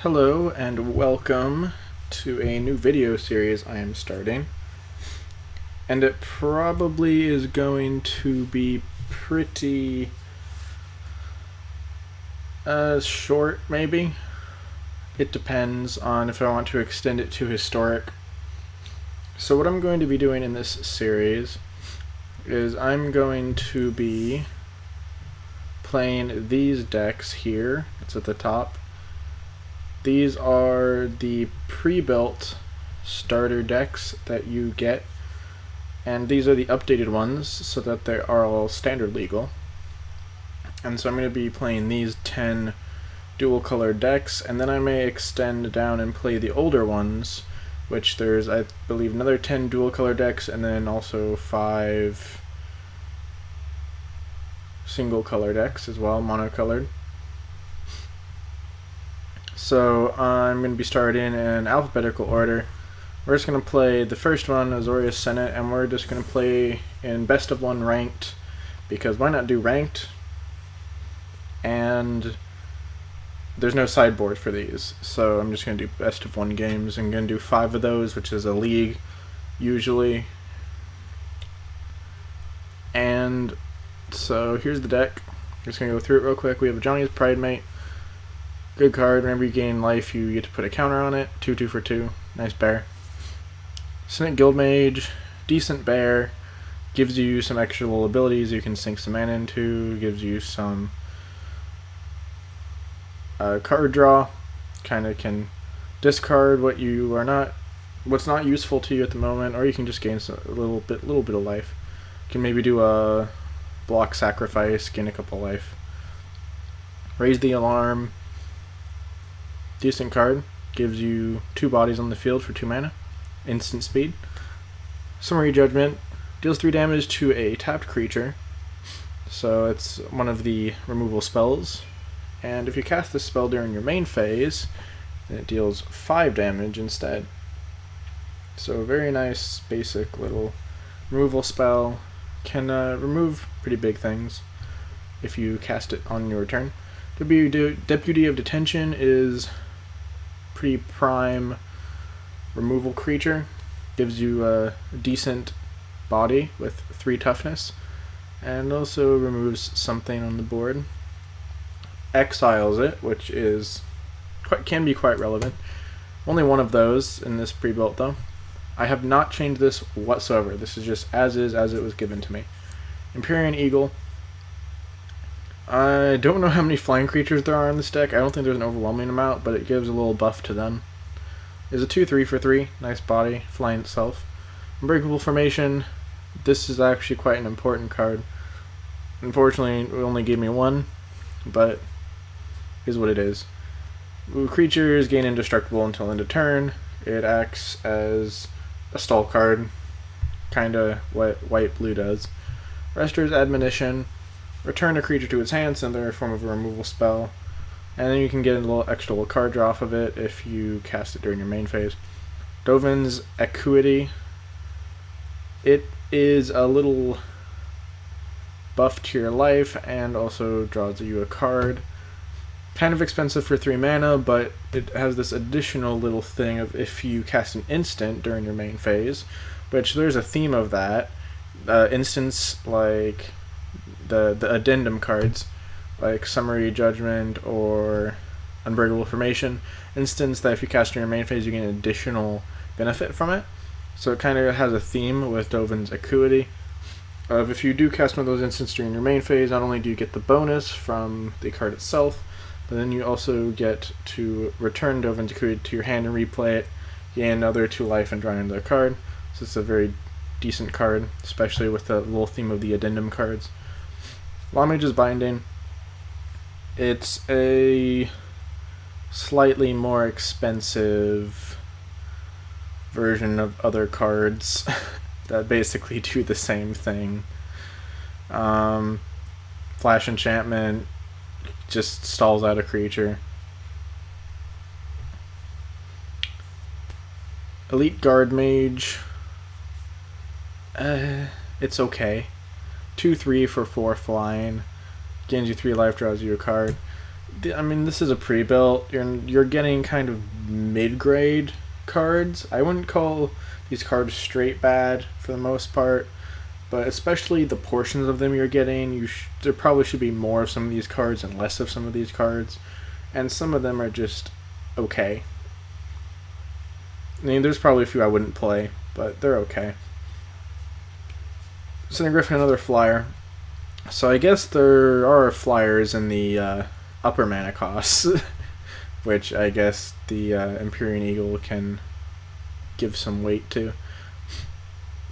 Hello and welcome to a new video series I am starting. And it probably is going to be pretty short, maybe. It depends on if I want to extend it to historic. So what I'm going to be doing in this series is I'm going to be playing these decks here. It's at the top. These are the pre-built starter decks that you get, and these are the updated ones so that they are all standard legal. And so I'm going to be playing these 10 dual color decks, and then I may extend down and play the older ones, which there's, I believe, another 10 dual color decks, and then also 5 single color decks as well, monocolored. So I'm going to be starting in alphabetical order. We're just going to play the first one, Azorious Senate, and we're just going to play in best of one ranked, because why not do ranked? And there's no sideboard for these, so I'm just going to do best of one games. I'm going to do 5 of those, which is a league, usually. And so here's the deck. I'm just going to go through it real quick. We have Johnny's Pride Mate. Good card. Whenever you gain life, you get to put a counter on it. 2/2 for 2. Nice bear. Senate Guildmage. Decent bear. Gives you some extra little abilities you can sink some mana into. Gives you some card draw. Kind of can discard what's not useful to you at the moment, or you can just gain a little bit of life. You can maybe do a block sacrifice, gain a couple life. Raise the Alarm. Decent card. Gives you 2 bodies on the field for 2 mana. Instant speed. Summary Judgment. Deals 3 damage to a tapped creature. So it's one of the removal spells. And if you cast this spell during your main phase, then it deals 5 damage instead. So a very nice basic little removal spell. Can remove pretty big things if you cast it on your turn. Deputy of Detention is pretty prime removal creature. Gives you a decent body with 3 toughness, and also removes something on the board. Exiles it, which can be quite relevant. Only one of those in this pre-built though. I have not changed this whatsoever. This is just as is as it was given to me. Empyrean Eagle. I don't know how many flying creatures there are in this deck. I don't think there's an overwhelming amount, but it gives a little buff to them. It's a 2/3 for 3. Nice body, flying itself. Unbreakable Formation. This is actually quite an important card. Unfortunately, it only gave me 1, but is what it is. Creatures gain indestructible until end of turn. It acts as a stall card, kinda what white-blue does. Restore's Admonition. Return a creature to its hand, in the form of a removal spell, and then you can get a little extra card draw off of it if you cast it during your main phase. Dovin's Acuity. It is a little buff to your life and also draws you a card. Kind of expensive for 3 mana, but it has this additional little thing of if you cast an instant during your main phase, which there's a theme of that. Instants like the addendum cards, like Summary Judgment or Unbreakable Formation, instance that if you cast in your main phase you get an additional benefit from it. So it kind of has a theme with Dovin's Acuity. If you do cast one of those instances during your main phase, not only do you get the bonus from the card itself, but then you also get to return Dovin's Acuity to your hand and replay it, gain another 2 life and draw another card. So it's a very decent card, especially with the little theme of the addendum cards. Lawmage's Binding. It's a slightly more expensive version of other cards that basically do the same thing. Flash Enchantment just stalls out a creature. Elite Guard Mage. It's okay. 2/3 for 4 flying. Gains you 3 life, draws you a card. I mean, this is a pre-built. You're getting kind of mid-grade cards. I wouldn't call these cards straight bad for the most part, but especially the portions of them you're getting, there probably should be more of some of these cards and less of some of these cards, and some of them are just okay. I mean, there's probably a few I wouldn't play, but they're okay. Cinder Griffin, another flyer. So I guess there are flyers in the upper mana costs, which I guess the Empyrean Eagle can give some weight to.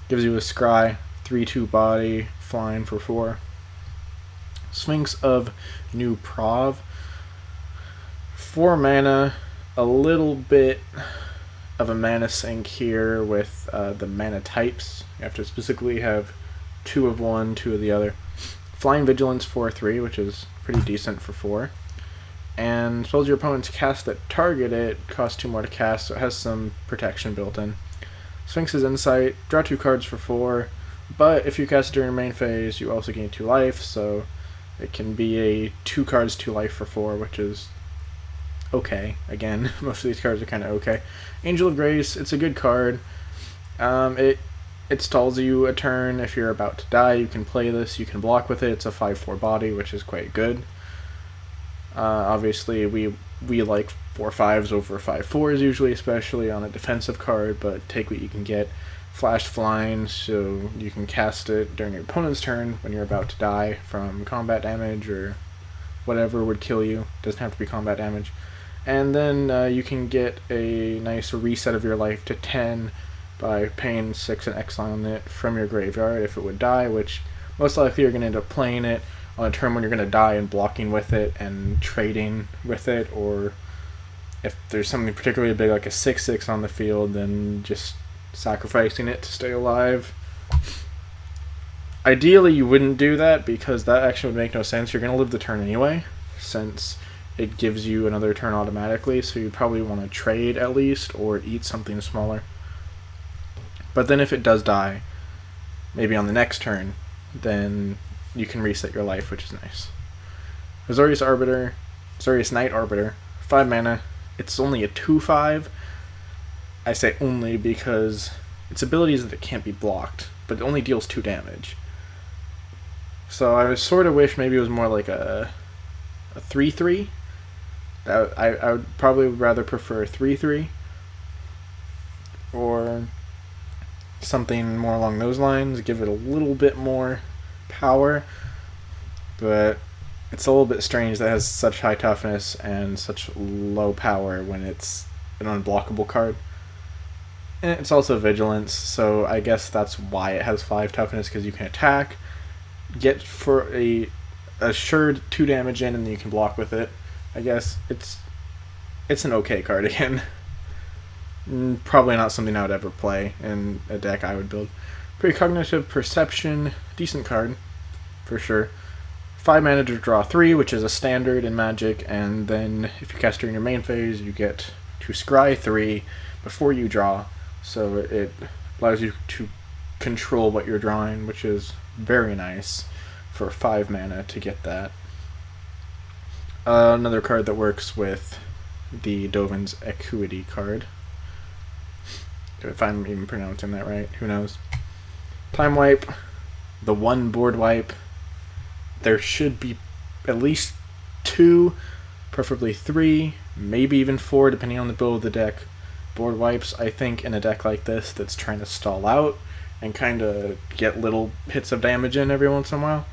Gives you a Scry, 3/2 body, flying for 4. Sphinx of New Prov, 4 mana, a little bit of a mana sink here with the mana types. You have to specifically have 2 of one, 2 of the other. Flying Vigilance 4/3, which is pretty decent for 4. And spells your opponents cast that target it cost 2 more to cast, so it has some protection built in. Sphinx's Insight, draw 2 cards for 4, but if you cast it during your main phase, you also gain 2 life, so it can be a 2 cards, 2 life for 4, which is okay. Again, most of these cards are kind of okay. Angel of Grace, it's a good card. It stalls you a turn. If you're about to die, you can play this. You can block with it. It's a 5/4 body, which is quite good. Obviously, we like 4/5s over 5/4s usually, especially on a defensive card, but take what you can get. Flash flying, so you can cast it during your opponent's turn when you're about to die from combat damage or whatever would kill you. Doesn't have to be combat damage. And then you can get a nice reset of your life to 10 by paying 6 and exiling it from your graveyard if it would die, which most likely you're going to end up playing it on a turn when you're going to die and blocking with it and trading with it, or if there's something particularly big like a 6/6 on the field, then just sacrificing it to stay alive. Ideally you wouldn't do that because that action would make no sense. You're going to live the turn anyway, since it gives you another turn automatically, so you probably want to trade at least or eat something smaller. But then if it does die, maybe on the next turn, then you can reset your life, which is nice. Azorious Knight Arbiter, 5 mana. It's only a 2/5. I say only because its ability is that it can't be blocked, but it only deals 2 damage. So I sort of wish maybe it was more like a 3/3. I would probably rather prefer 3/3. Or something more along those lines, give it a little bit more power, but it's a little bit strange that it has such high toughness and such low power when it's an unblockable card. And it's also vigilance, so I guess that's why it has 5 toughness, because you can attack, get for a assured 2 damage in, and then you can block with it. I guess it's an okay card again. Probably not something I would ever play in a deck I would build. Precognitive Perception, decent card, for sure. 5 mana to draw 3, which is a standard in Magic, and then if you cast during your main phase, you get to scry 3 before you draw, so it allows you to control what you're drawing, which is very nice for 5 mana to get that. Another card that works with the Dovin's Acuity card. If I'm even pronouncing that right, who knows. Time Wipe, the 1 board wipe. There should be at least 2, preferably 3, maybe even 4, depending on the build of the deck. Board wipes, I think, in a deck like this that's trying to stall out and kind of get little hits of damage in every once in a while.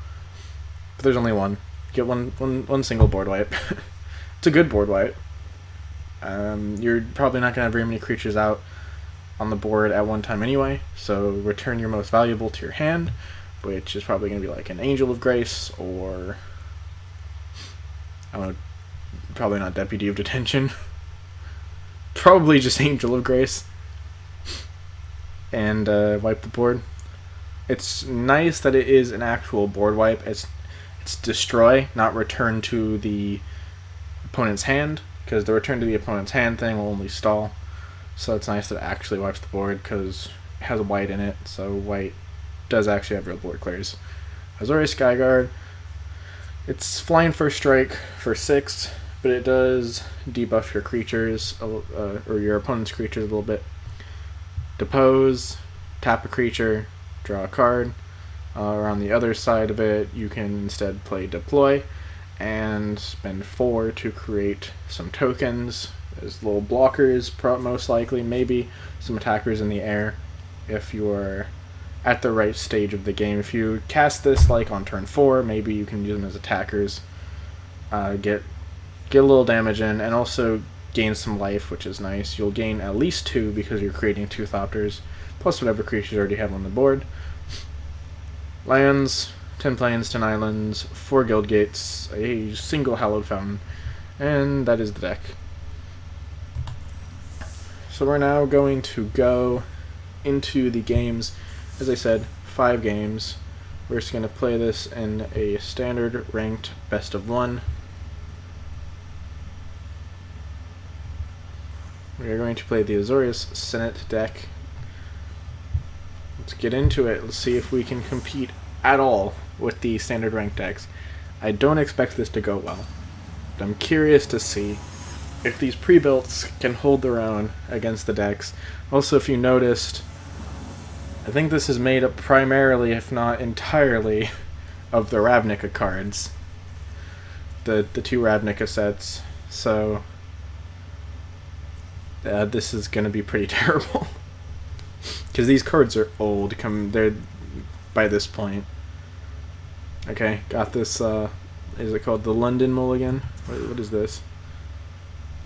But there's only 1. Get one single board wipe. It's a good board wipe. You're probably not going to have very many creatures out on the board at one time anyway, so return your most valuable to your hand, which is probably going to be like an Angel of Grace, or I don't know, probably not Deputy of Detention. Probably just Angel of Grace. And wipe the board. It's nice that it is an actual board wipe. It's destroy, not return to the opponent's hand, because the return to the opponent's hand thing will only stall. So it's nice that it actually wipes the board, because it has a white in it, so white does actually have real board clears. Azorious Skyguard, it's flying first strike for 6, but it does debuff your creatures, or your opponent's creatures a little bit. Depose, tap a creature, draw a card. Or on the other side of it, you can instead play Deploy and spend 4 to create some tokens as little blockers, most likely, maybe some attackers in the air if you're at the right stage of the game. If you cast this like on turn 4, maybe you can use them as attackers, get a little damage in, and also gain some life, which is nice. You'll gain at least 2 because you're creating 2 Thopters, plus whatever creatures you already have on the board. Lands, 10 plains, 10 islands, 4 guild gates, a single hallowed fountain, and that is the deck. So we're now going to go into the games. As I said, 5 games. We're just going to play this in a standard ranked best of 1. We are going to play the Azorious Senate deck. Let's get into it. Let's see if we can compete at all with the standard ranked decks. I don't expect this to go well, but I'm curious to see if these pre-builts can hold their own against the decks. Also, if you noticed, I think this is made up primarily, if not entirely, of the Ravnica cards. The 2 Ravnica sets. So this is going to be pretty terrible. Because these cards are old, they're by this point. Okay, got this, is it called the London Mulligan? What is this?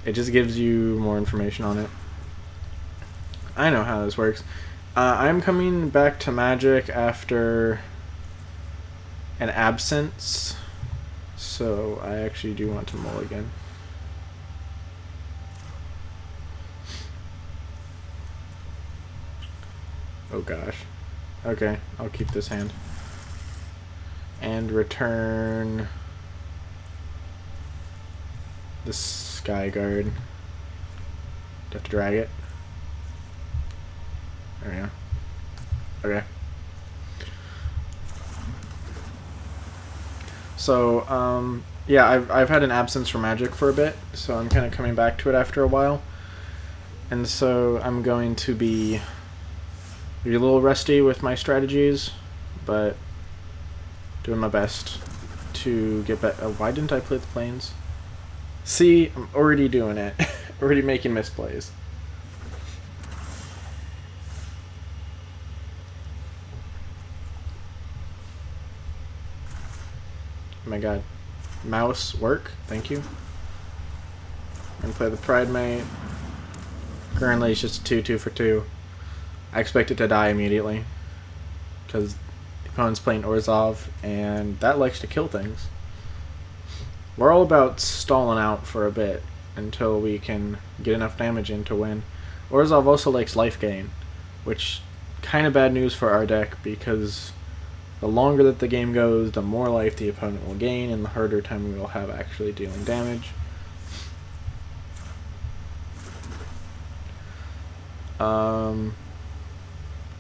It just gives you more information on it. I know how this works. I'm coming back to Magic after an absence, so I actually do want to mulligan. Oh gosh. Okay, I'll keep this hand. And return the Sky Guard. Do I have to drag it? There we go. Okay. So, yeah, I've had an absence from Magic for a bit, so I'm kind of coming back to it after a while. And so I'm going to be a little rusty with my strategies, but doing my best to get back. Why didn't I play the planes? See, I'm already doing it. Already making misplays. Oh my god. Mouse work, thank you. I'm gonna play the Pride Mate. Currently it's just 2/2 for 2. I expect it to die immediately, because the opponent's playing Orzhov, and that likes to kill things. We're all about stalling out for a bit until we can get enough damage in to win. Orzhov also likes life gain, which kind of bad news for our deck, because the longer that the game goes, the more life the opponent will gain, and the harder time we will have actually dealing damage.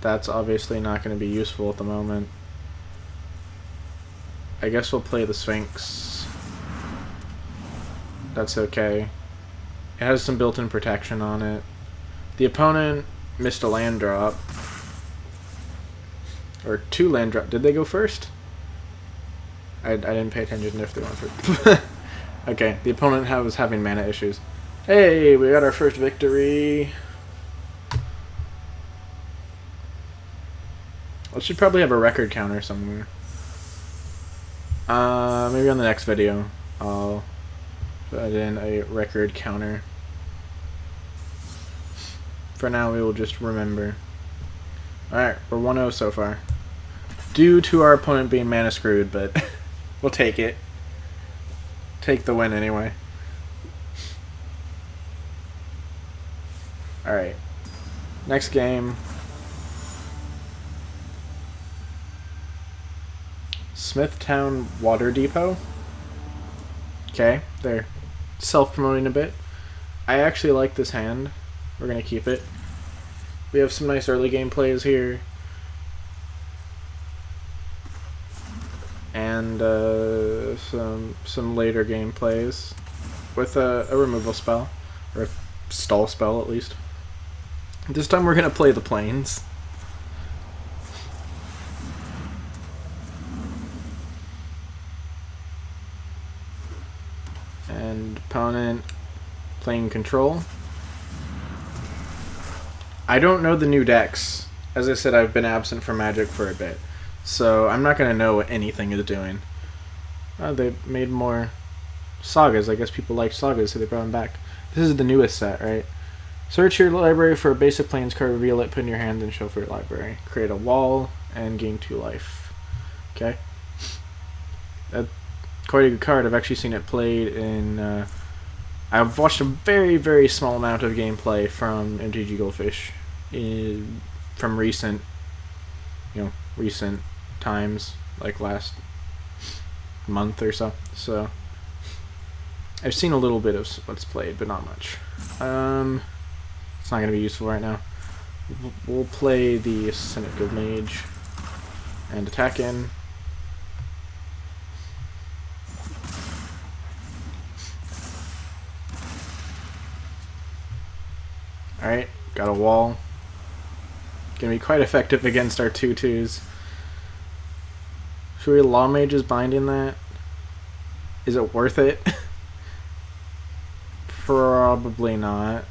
That's obviously not going to be useful at the moment. I guess we'll play the Sphinx. That's okay. It has some built-in protection on it. The opponent missed a land drop. Or 2 land drop. Did they go first? I didn't pay attention if they went first. Okay, the opponent was having mana issues. Hey, we got our first victory. I should probably have a record counter somewhere. Maybe on the next video I'll put in a record counter. For now we will just remember. Alright, we're 1-0 so far. Due to our opponent being mana screwed, but we'll take it. Take the win anyway. Alright. Next game. Smithtown Water Depot. Okay, they're self-promoting a bit. I actually like this hand. We're going to keep it. We have some nice early game plays here. And some later game plays. with a removal spell, or a stall spell at least. This time we're gonna play the plains. And opponent playing control. I don't know the new decks. As I said, I've been absent from Magic for a bit, so I'm not gonna know what anything is doing. They made more sagas. I guess people like sagas, so they brought them back. This is the newest set, right? Search your library for a basic plains card, reveal it, put in your hand, and shuffle your library. Create a wall, and gain 2 life. Okay? That's quite a good card. I've actually seen it played in... I've watched a very, very small amount of gameplay from MTG Goldfish from recent times, like last month or so. So I've seen a little bit of what's played, but not much. It's not going to be useful right now. We'll play the Senate Guild Mage and attack in. Alright, got a wall. Gonna be quite effective against our 2/2s. Should we Law Mage's binding that? Is it worth it? Probably not.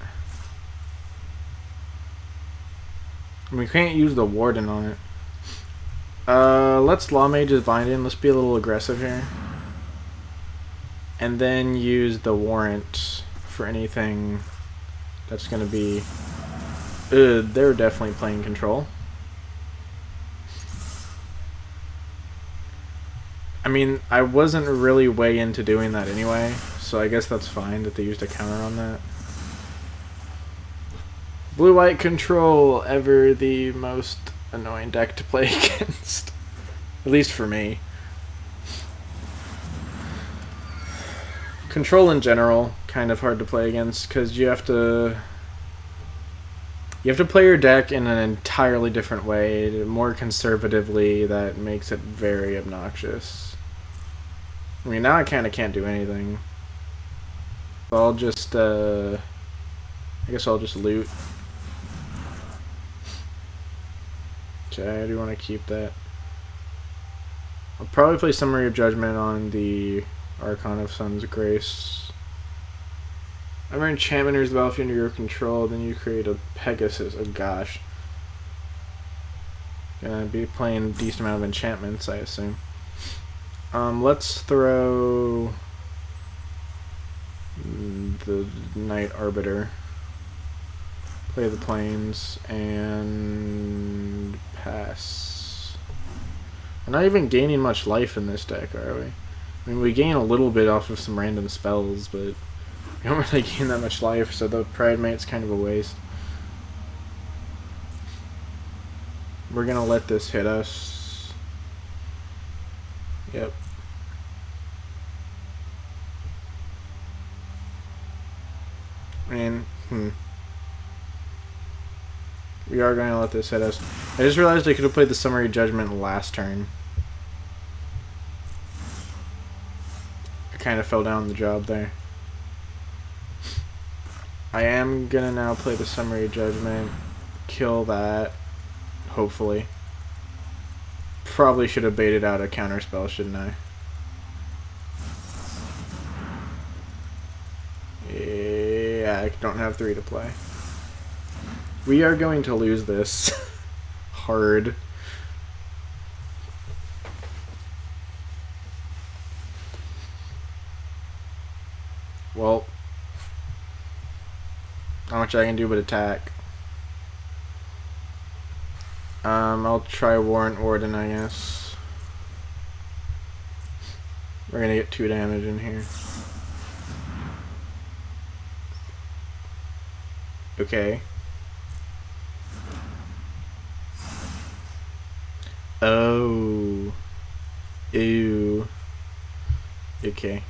We can't use the Warden on it. Let's Law Mage's binding. Let's be a little aggressive here. And then use the Warrant for anything that's gonna be... they're definitely playing control. I mean, I wasn't really way into doing that anyway, so I guess that's fine that they used a counter on that. Blue-white control, ever the most annoying deck to play against. At least for me. Control in general, kind of hard to play against, because you have to play your deck in an entirely different way, more conservatively. That makes it very obnoxious. I mean, now I kind of can't do anything. So I'll just, I guess I'll just loot. Okay, I do want to keep that. I'll probably play Summary of Judgment on the Archon of Sun's Grace. Whenever enchantment enters the battlefield under your control, then you create a Pegasus. Oh gosh. Gonna be playing a decent amount of enchantments, I assume. Let's throw the Knight Arbiter. Play the Plains and pass. We're not even gaining much life in this deck, are we? I mean, we gain a little bit off of some random spells, but we don't really gain that much life, so the Pride Mate's kind of a waste. We're gonna let this hit us. Yep. And, we are going to let this hit us. I just realized I could have played the Summary Judgment last turn. I kind of fell down the job there. I am going to now play the Summary Judgment, kill that, hopefully. Probably should have baited out a counter spell, shouldn't I? Yeah, I don't have 3 to play. We are going to lose this. Hard. Well, not much I can do but attack. I'll try Warrant Warden, I guess. We're gonna get 2 damage in here. Okay. Oh. Ew. Okay.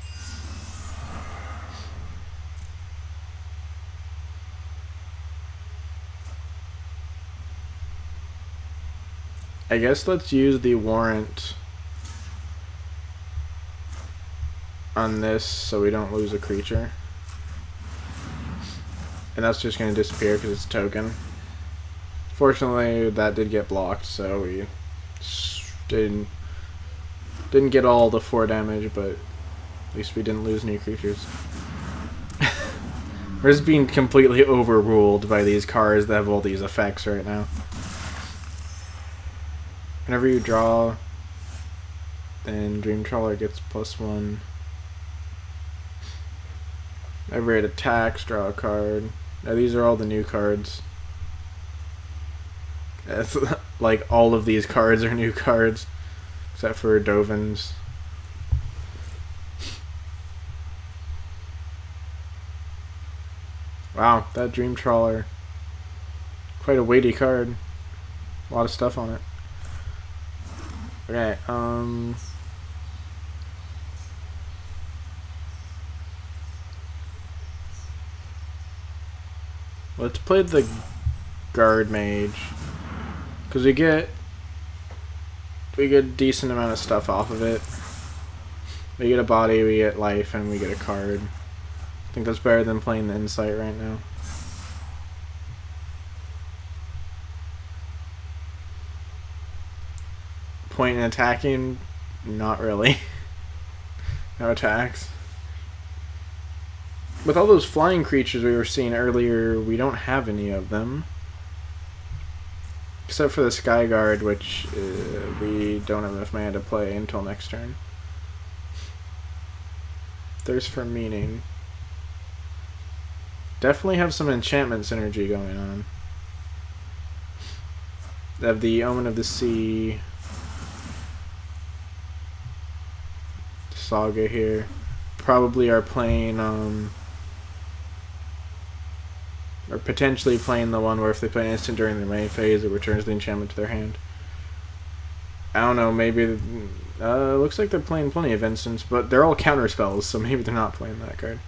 I guess let's use the Warrant on this so we don't lose a creature. And that's just going to disappear because it's a token. Fortunately, that did get blocked, so we didn't get all the 4 damage, but at least we didn't lose any creatures. We're just being completely overruled by these cards that have all these effects right now. Whenever you draw, then Dream Trawler gets +1. Whenever it attacks, draw a card. Now these are all the new cards. It's like all of these cards are new cards, except for Dovin's. Wow, that Dream Trawler. Quite a weighty card. A lot of stuff on it. Okay, let's play the Guard Mage. Because we get a decent amount of stuff off of it. We get a body, we get life, and we get a card. I think that's better than playing the Insight right now. Point in attacking? Not really. No attacks. With all those flying creatures we were seeing earlier, we don't have any of them. Except for the Sky Guard, which we don't have enough mana to play until next turn. Thirst for Meaning. Definitely have some enchantment synergy going on. They have the Omen of the Sea. Saga here. Probably are playing, or potentially playing the one where if they play an instant during their main phase, it returns the enchantment to their hand. I don't know, maybe... looks like they're playing plenty of instants, but they're all counter spells, so maybe they're not playing that card.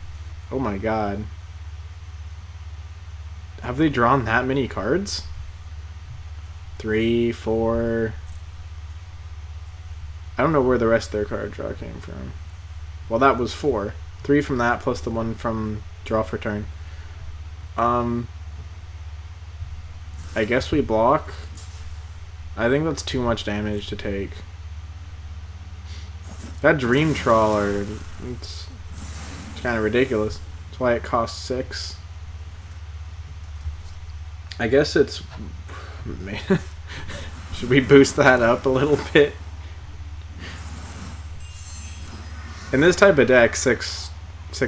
Oh my god. Have they drawn that many cards? 3, 4... I don't know where the rest of their card draw came from. Well, that was 4. 3 from that, plus the one from draw for turn. I guess we block. I think that's too much damage to take. That Dream Trawler, it's kind of ridiculous. That's why it costs 6. I guess it's... Man. Should we boost that up a little bit? In this type of deck, 6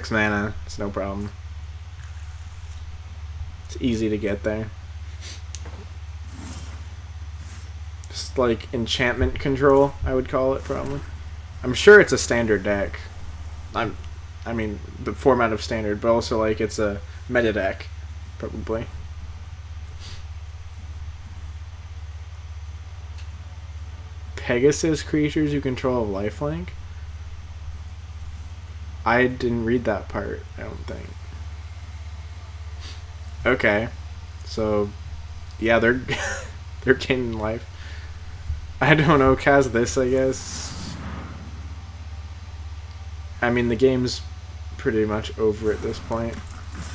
mana, it's no problem. It's easy to get there. Just like enchantment control, I would call it, probably. I'm sure it's a standard deck. I mean, the format of standard, but also like it's a meta deck, probably. Pegasus creatures you control have lifelink? I didn't read that part, I don't think. Okay. So, yeah, they're they're gaining life. I don't know, cast this, I guess. I mean, the game's pretty much over at this point.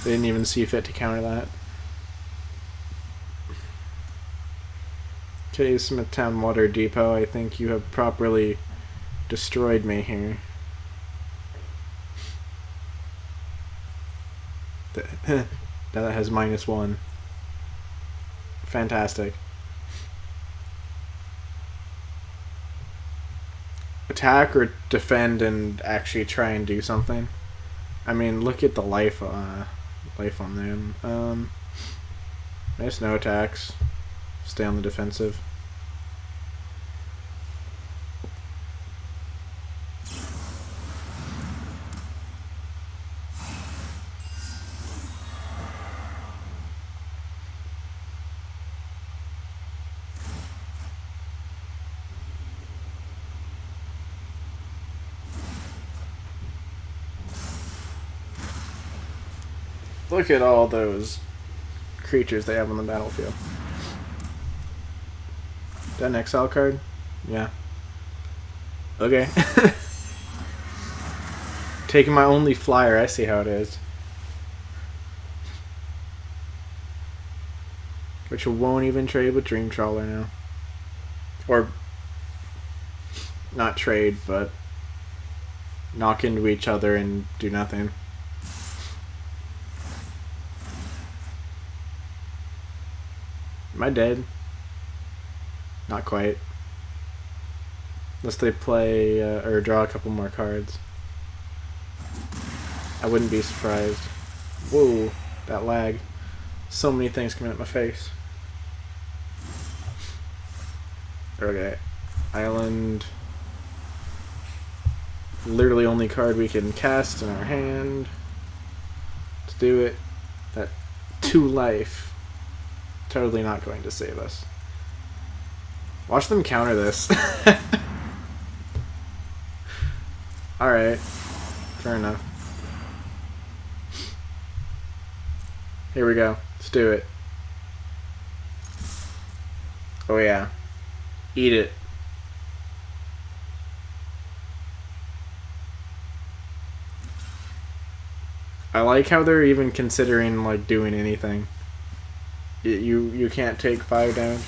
They didn't even see fit to counter that. Okay, Smithtown Water Depot, I think you have properly destroyed me here. Now that has -1. Fantastic. Attack or defend and actually try and do something. I mean, look at the life on them. There's no attacks. Stay on the defensive. Look at all those creatures they have on the battlefield. Is that an exile card? Yeah. Okay. Taking my only flyer, I see how it is. which won't even trade with Dream Trawler now. Or, not trade, but knock into each other and do nothing. Am I dead? Not quite. Unless they play or draw a couple more cards. I wouldn't be surprised. Whoa, that lag. So many things coming at my face. Okay. Island. Literally only card we can cast in our hand. Let's do it. That 2 life. Totally not going to save us. Watch them counter this. Alright. Fair enough. Here we go. Let's do it. Oh yeah. Eat it. I like how they're even considering like doing anything. You can't take 5 damage.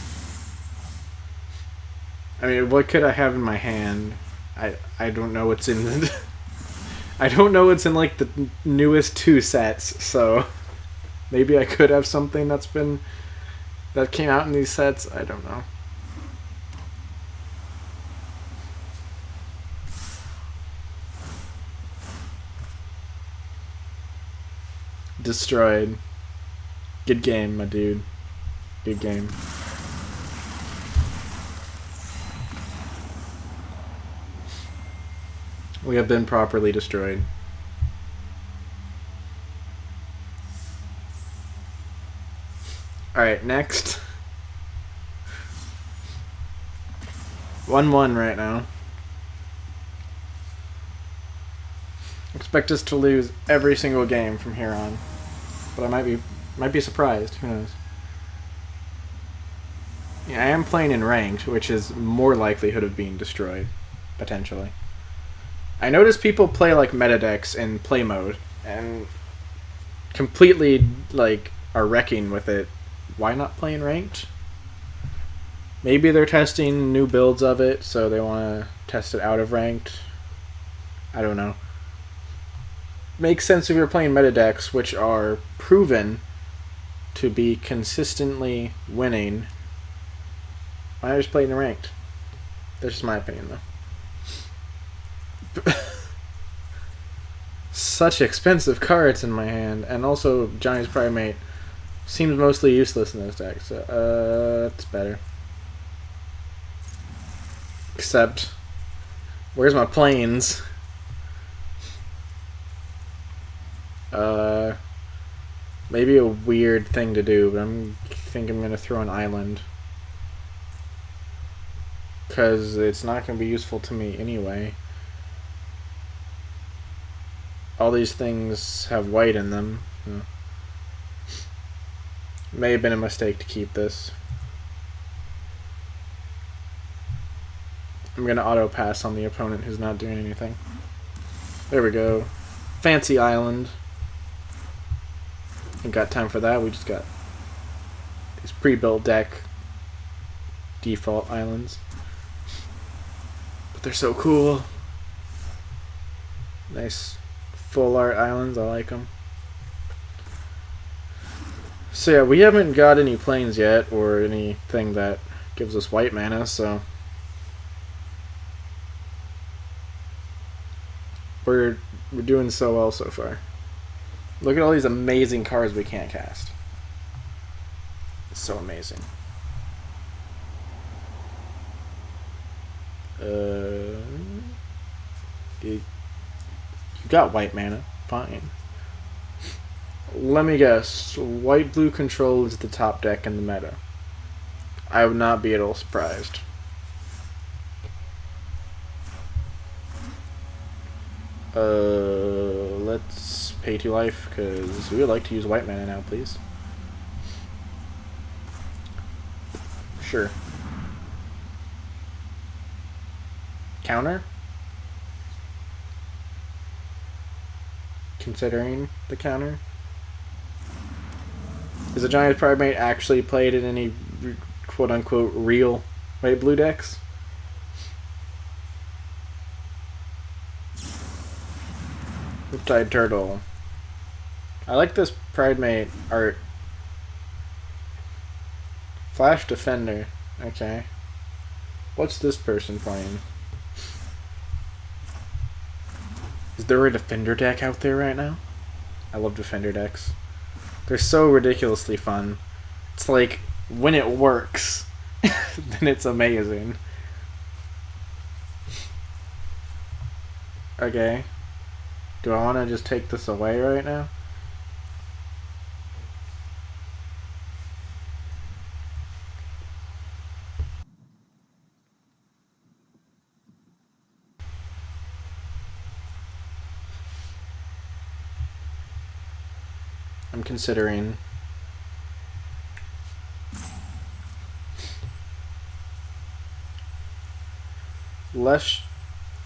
I mean, what could I have in my hand? I don't know what's in the I don't know what's in like the newest 2 sets, so maybe I could have something that came out in these sets. I don't know. Destroyed. Good game, my dude. Good game. We have been properly destroyed. Alright, next. 1-1 right now. Expect us to lose every single game from here on. But I might be surprised. Who knows? Yeah, I am playing in ranked, which is more likelihood of being destroyed, potentially. I notice people play like meta decks in play mode and completely like are wrecking with it. Why not play in ranked? Maybe they're testing new builds of it, so they want to test it out of ranked. I don't know. Makes sense if you're playing meta decks, which are proven to be consistently winning. Why not just play in ranked? That's just my opinion, though. Such expensive cards in my hand, and also Johnny's Primate seems mostly useless in this deck, so it's better. Except, where's my planes? Maybe a weird thing to do, but I think I'm gonna throw an island. Because it's not gonna be useful to me anyway. All these things have white in them. So. May have been a mistake to keep this. I'm gonna auto pass on the opponent who's not doing anything. There we go. Fancy island. Ain't got time for that. We just got these pre-built deck default islands. But they're so cool. Nice full art islands. I like them. So yeah, we haven't got any planes yet or anything that gives us white mana, so we're doing so well so far. Look at all these amazing cards we can't cast. It's so amazing. You got white mana. Fine. Let me guess. White-blue control is the top deck in the meta. I would not be at all surprised. Let's pay 2 life, because we would like to use white mana now, please. Sure. Counter? Considering the counter? Is a Giant Primate actually played in any quote-unquote real white blue decks? Riptide Turtle. I like this Primate art. Flash Defender. Okay. What's this person playing? Is there a Defender deck out there right now? I love Defender decks. They're so ridiculously fun. It's like, when it works, then it's amazing. Okay. Do I want to just take this away right now? I'm considering. Let's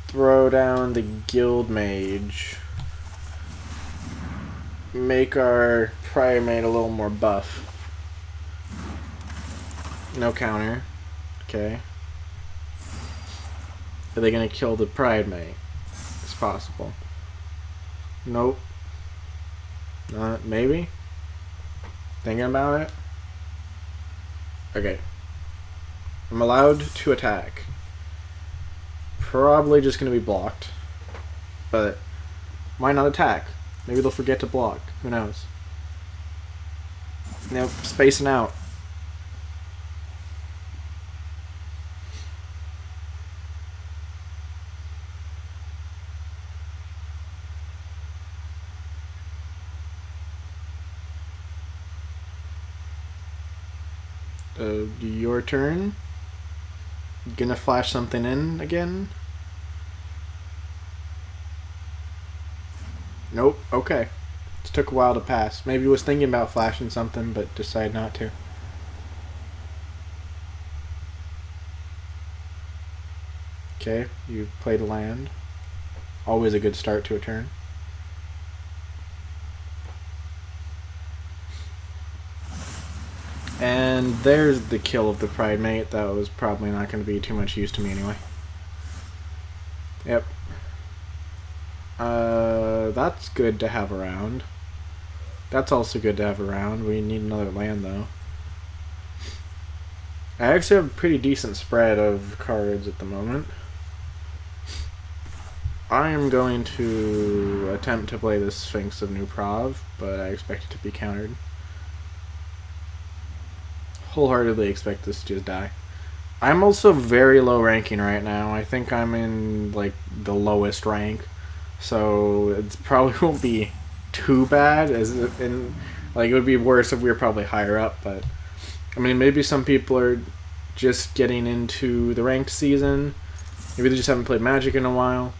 throw down the Guild Mage. Make our Primate a little more buff. No counter. Okay. Are they gonna kill the Primate? It's possible. Nope. Maybe? Thinking about it? Okay. I'm allowed to attack. Probably just going to be blocked. But why not attack? Maybe they'll forget to block. Who knows? Nope. Spacing out. Your turn. Gonna flash something in again? Nope. Okay. It took a while to pass. Maybe was thinking about flashing something, but decided not to. Okay, you played a land. Always a good start to a turn. And there's the kill of the Primate. That was probably not going to be too much use to me anyway. Yep. That's good to have around. That's also good to have around. We need another land, though. I actually have a pretty decent spread of cards at the moment. I am going to attempt to play this Sphinx of New Prov, but I expect it to be countered. Wholeheartedly expect this to just die. I'm also very low ranking right now. I think I'm in like the lowest rank, so it probably won't be too bad. As in, like, it would be worse if we were probably higher up. But I mean, maybe some people are just getting into the ranked season. Maybe they just haven't played Magic in a while.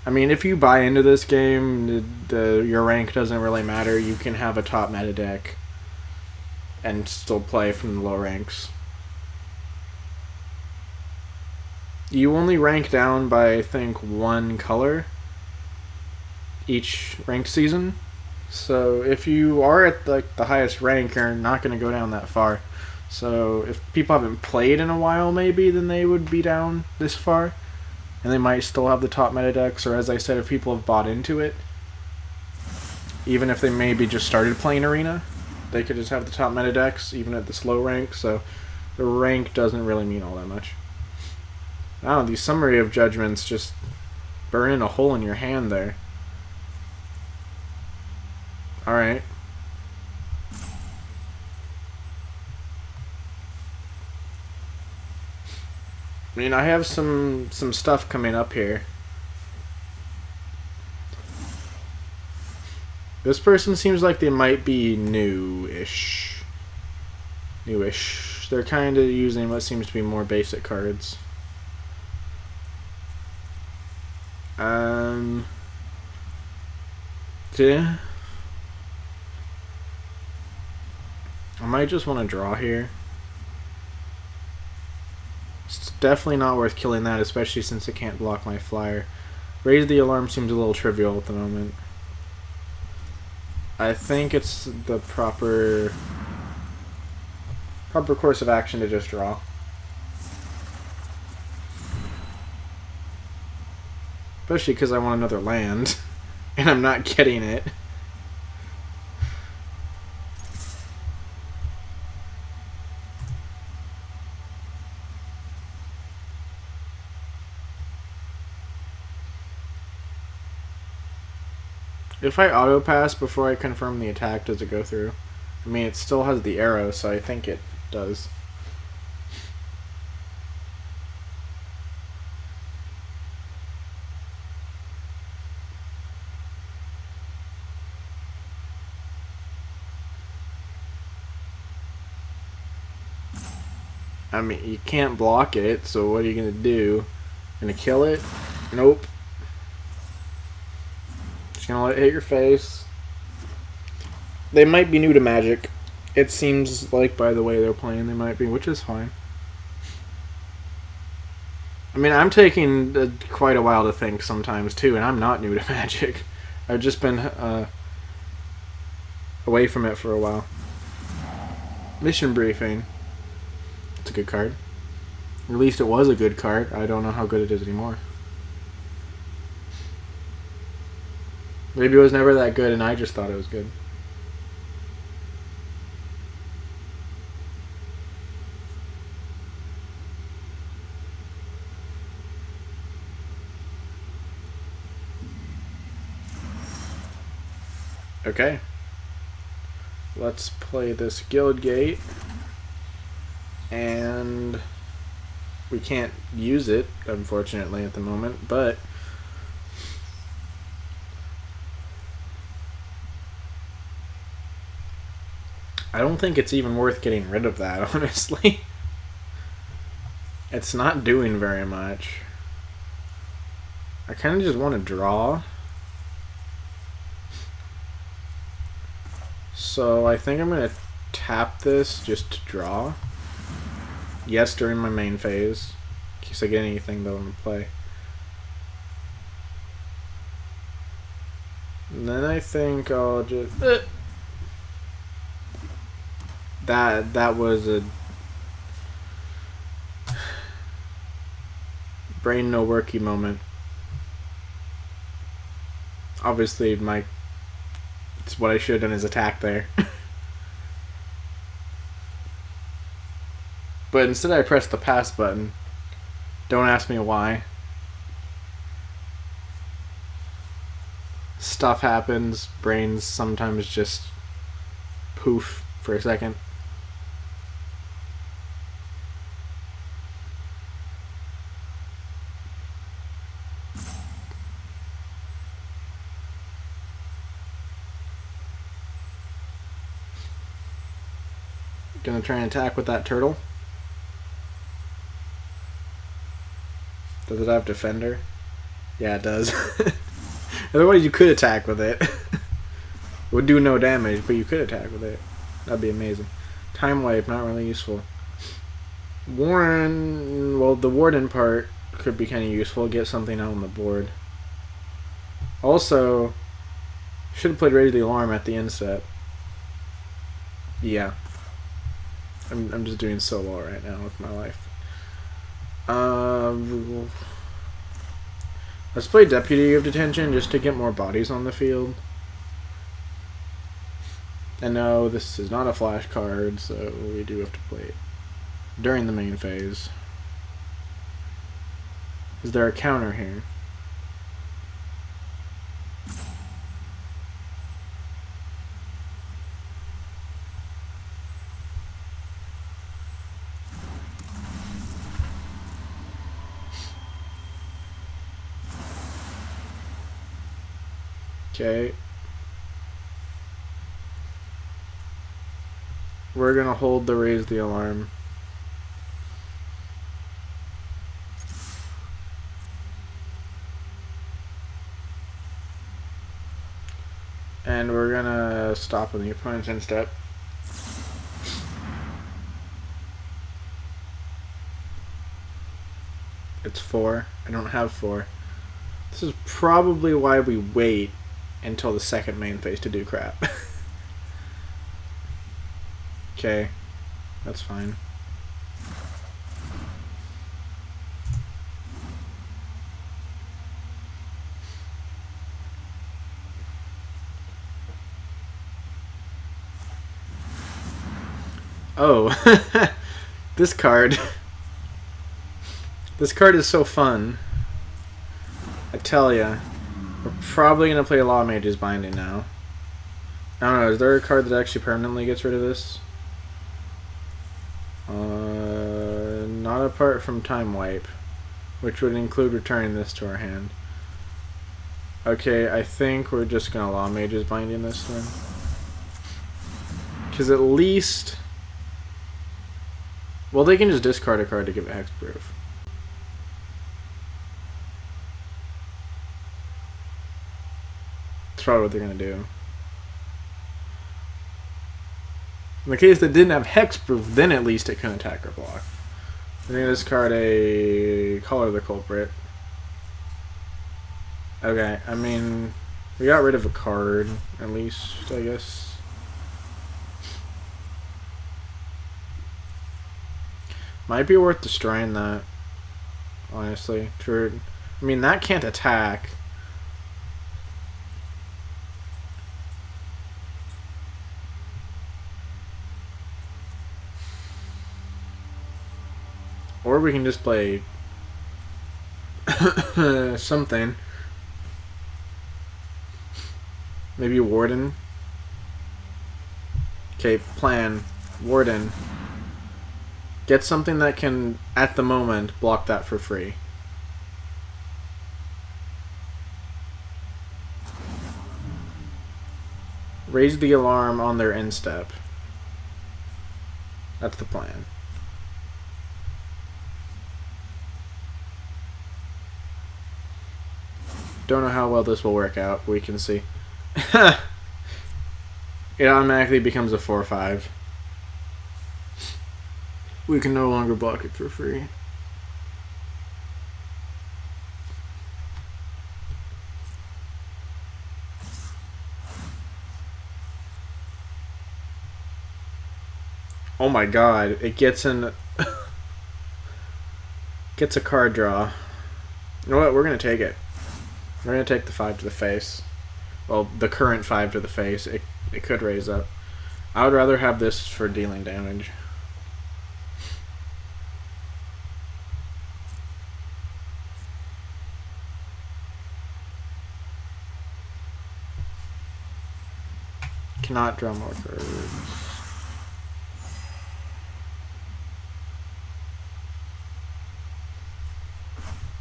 I mean, if you buy into this game, your rank doesn't really matter. You can have a top meta deck and still play from the low ranks. You only rank down by, I think, one color each ranked season. So if you are at the highest rank, you're not going to go down that far. So if people haven't played in a while, maybe, then they would be down this far. And they might still have the top meta decks, or as I said, if people have bought into it, even if they maybe just started playing Arena, they could just have the top meta decks, even at this low rank, so the rank doesn't really mean all that much. Oh, these Summary of Judgments just burning a hole in your hand there. Alright. I mean, I have some stuff coming up here. This person seems like they might be newish. They're kind of using what seems to be more basic cards. Yeah. I might just want to draw here. It's definitely not worth killing that, especially since it can't block my flyer. Raise the Alarm seems a little trivial at the moment. I think it's the proper Proper course of action to just draw. Especially because I want another land, and I'm not getting it. If I auto-pass before I confirm the attack, does it go through? I mean, it still has the arrow, so I think it does. I mean, you can't block it, so what are you going to do? Gonna kill it? Nope. Just gonna let it hit your face. They might be new to Magic. It seems like by the way they're playing they might be, which is fine. I mean, I'm taking quite a while to think sometimes too, and I'm not new to Magic. I've just been away from it for a while. Mission Briefing. It's a good card. At least it was a good card. I don't know how good it is anymore. Maybe it was never that good and I just thought it was good. Okay. Let's play this Guild Gate. And we can't use it, unfortunately, at the moment, but I don't think it's even worth getting rid of that, honestly. It's not doing very much. I kind of just want to draw. So I think I'm going to tap this just to draw. Yes, during my main phase. In case I get anything though in play. And then I think I'll just... That was a... brain no worky moment. Obviously it's what I should have done is attack there. But instead I pressed the pass button. Don't ask me why. Stuff happens. Brains sometimes just poof for a second. Gonna try and attack with that turtle. Does it have Defender? Yeah, it does. Otherwise, you could attack with it. It would do no damage, but you could attack with it. That'd be amazing. Time Wipe, not really useful. Warren, well, the Warden part could be kind of useful. Get something out on the board. Also, should have played Raise the Alarm at the end step. Yeah. I'm just doing so well right now with my life. Let's play Deputy of Detention just to get more bodies on the field. And no, this is not a flash card, so we do have to play it during the main phase. Is there a counter here? Okay. We're gonna hold the Raise the Alarm. And we're gonna stop on the opponent's end step. It's 4. I don't have 4. This is probably why we wait until the second main phase to do crap. Okay. That's fine. Oh, this card. This card is so fun. I tell ya. We're probably going to play Law Mage's Binding now. I don't know, is there a card that actually permanently gets rid of this? Not apart from Time Wipe, which would include returning this to our hand. Okay, I think we're just going to Law Mage's Binding this then. Because at least... Well, they can just discard a card to give it hexproof. That's probably what they're going to do. In the case that didn't have hexproof, then at least it couldn't attack or block. We're going to discard a Color the Culprit. Okay, I mean, we got rid of a card, at least, I guess. Might be worth destroying that, honestly. True. I mean, that can't attack. Or we can just play something. Maybe Warden. Okay, plan. Warden. Get something that can, at the moment, block that for free. Raise the alarm on their end step. That's the plan. Don't know how well this will work out. We can see. It automatically becomes a 4/5. We can no longer block it for free. Oh my god, it gets in... gets a card draw. You know what, we're going to take it. We're going to take the 5 to the face. Well, the current 5 to the face. It could raise up. I would rather have this for dealing damage. Cannot draw more cards.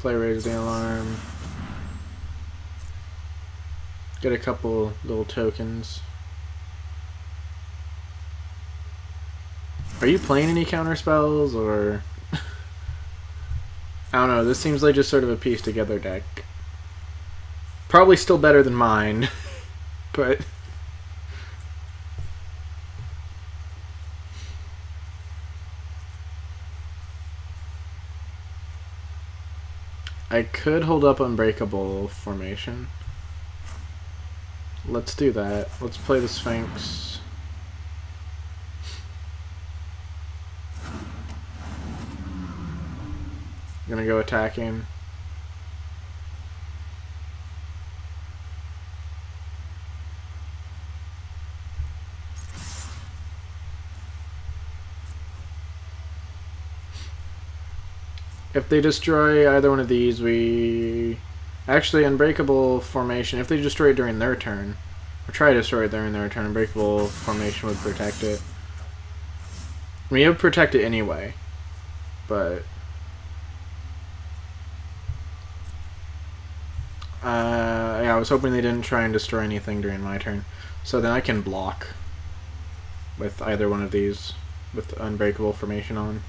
Play Raise the Alarm. Get a couple little tokens. Are you playing any counter spells, or... I don't know, this seems like just sort of a piece together deck. Probably still better than mine, but... I could hold up Unbreakable Formation. Let's do that. Let's play the Sphinx. Gonna go attacking. If they destroy either one of these, we... Actually, Unbreakable Formation, if they destroy it during their turn, or try to destroy it during their turn, Unbreakable Formation would protect it. I mean, it would protect it anyway, but... yeah, I was hoping they didn't try and destroy anything during my turn. So then I can block with either one of these, with Unbreakable Formation on.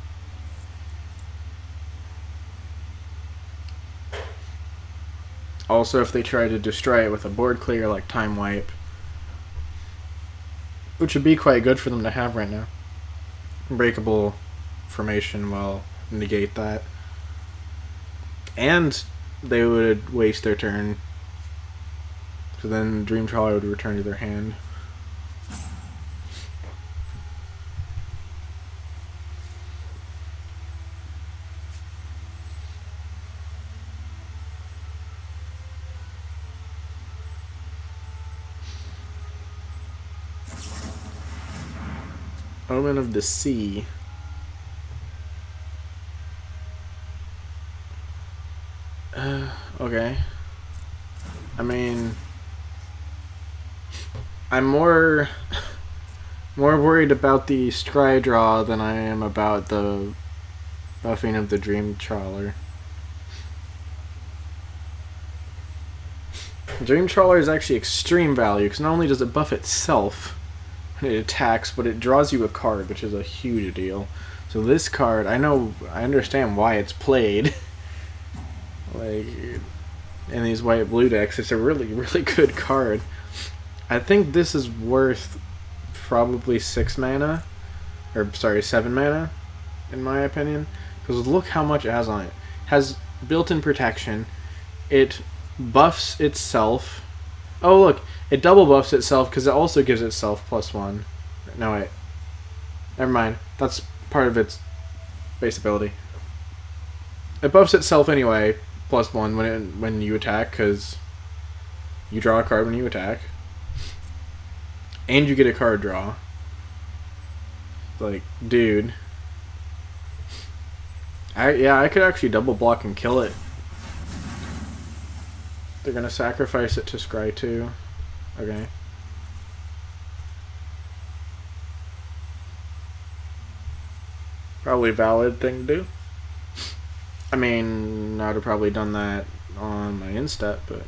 Also, if they try to destroy it with a board clear like Time Wipe, which would be quite good for them to have right now. Unbreakable Formation will negate that. And they would waste their turn. So then Dream Trawler would return to their hand. Omen of the Sea. Okay. I mean, I'm more worried about the scry draw than I am about the buffing of the Dream Trawler. Dream Trawler is actually extreme value because not only does it buff itself when it attacks, but it draws you a card, which is a huge deal. So this card, I understand why it's played. Like, in these white-blue decks, it's a really, really good card. I think this is worth probably 6 mana. Or, sorry, 7 mana, in my opinion. Because look how much it has on it. It has built-in protection. It buffs itself. Oh, look. It double buffs itself because it also gives itself +1. No, wait. Never mind. That's part of its base ability. It buffs itself anyway, +1 when you attack, because you draw a card when you attack. And you get a card draw. Like, dude. I could actually double block and kill it. They're gonna sacrifice it to scry too. Okay. Probably a valid thing to do. I mean, I would have probably done that on my instep, but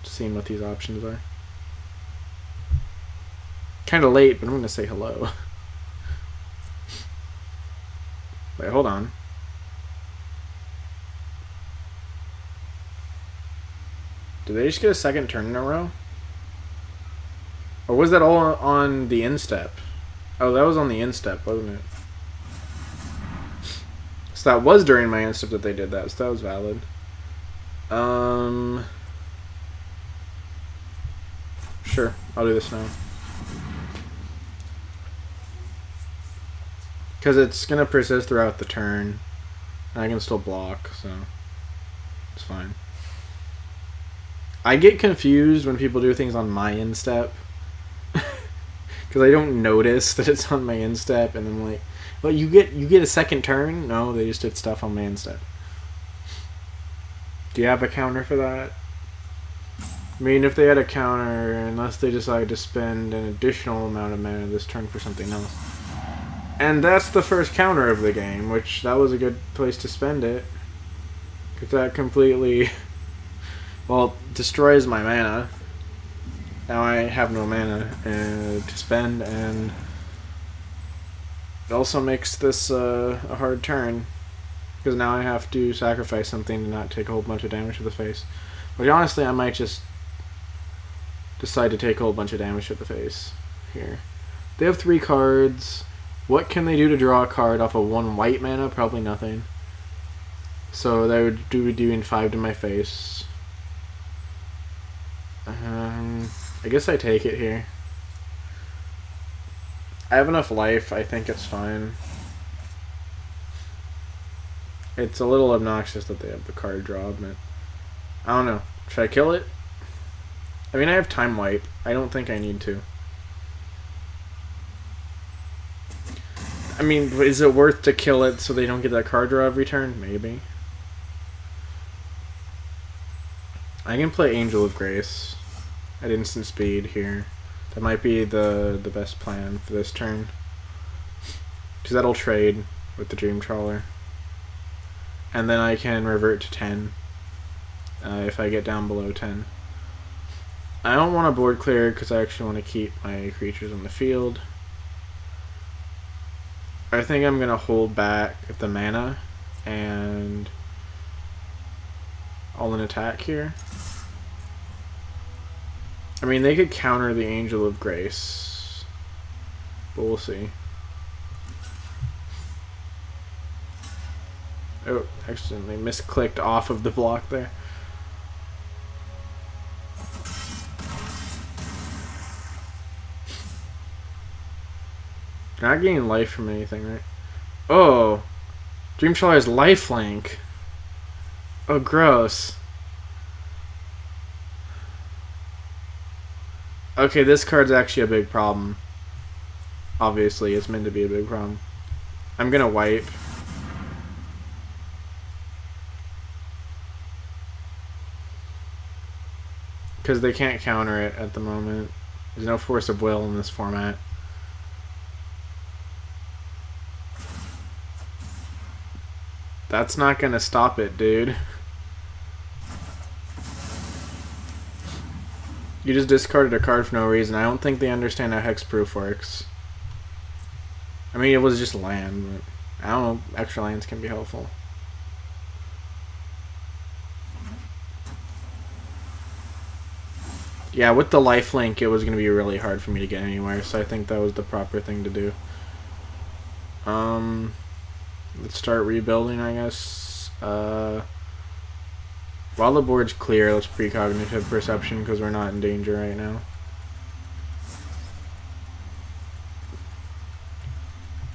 just seeing what these options are. Kind of late, but I'm gonna say hello. Wait, hold on. Did they just get a second turn in a row? Or was that all on the instep? Oh, that was on the instep, wasn't it? So that was during my instep that they did that, so that was valid. Sure, I'll do this now. Because it's going to persist throughout the turn. And I can still block, so it's fine. I get confused when people do things on my instep. Because I don't notice that it's on my instep, and I'm like, well, you get a second turn? No, they just did stuff on my instep. Do you have a counter for that? I mean, if they had a counter, unless they decide to spend an additional amount of mana this turn for something else. And that's the first counter of the game, which that was a good place to spend it. Because that completely, well, destroys my mana. Now I have no mana to spend, and it also makes this a hard turn. Because now I have to sacrifice something to not take a whole bunch of damage to the face. But honestly, I might just decide to take a whole bunch of damage to the face here. They have 3 cards. What can they do to draw a card off of 1 white mana? Probably nothing. So they would be doing 5 to my face. I guess I take it here. I have enough life. I think it's fine. It's a little obnoxious that they have the card draw, but I don't know. Should I kill it? I mean, I have time wipe. I don't think I need to. I mean, is it worth to kill it so they don't get that card draw every turn? Maybe. I can play Angel of Grace at instant speed here. That might be the best plan for this turn. Because that'll trade with the Dream Trawler. And then I can revert to 10 if I get down below 10. I don't want to board clear because I actually want to keep my creatures on the field. I think I'm going to hold back the mana and all in attack here. I mean, they could counter the Angel of Grace, but we'll see. Oh, accidentally misclicked off of the block there. Not getting life from anything, right? Oh! Dream Trawler has lifelink. Oh, gross. Okay, this card's actually a big problem. Obviously, it's meant to be a big problem. I'm gonna wipe. Because they can't counter it at the moment. There's no force of will in this format. That's not gonna stop it, dude. You just discarded a card for no reason. I don't think they understand how hexproof works. I mean, it was just land, but I don't know. Extra lands can be helpful. Yeah, with the lifelink, it was going to be really hard for me to get anywhere, so I think that was the proper thing to do. Let's start rebuilding, I guess. While the board's clear, let's precognitive perception because we're not in danger right now.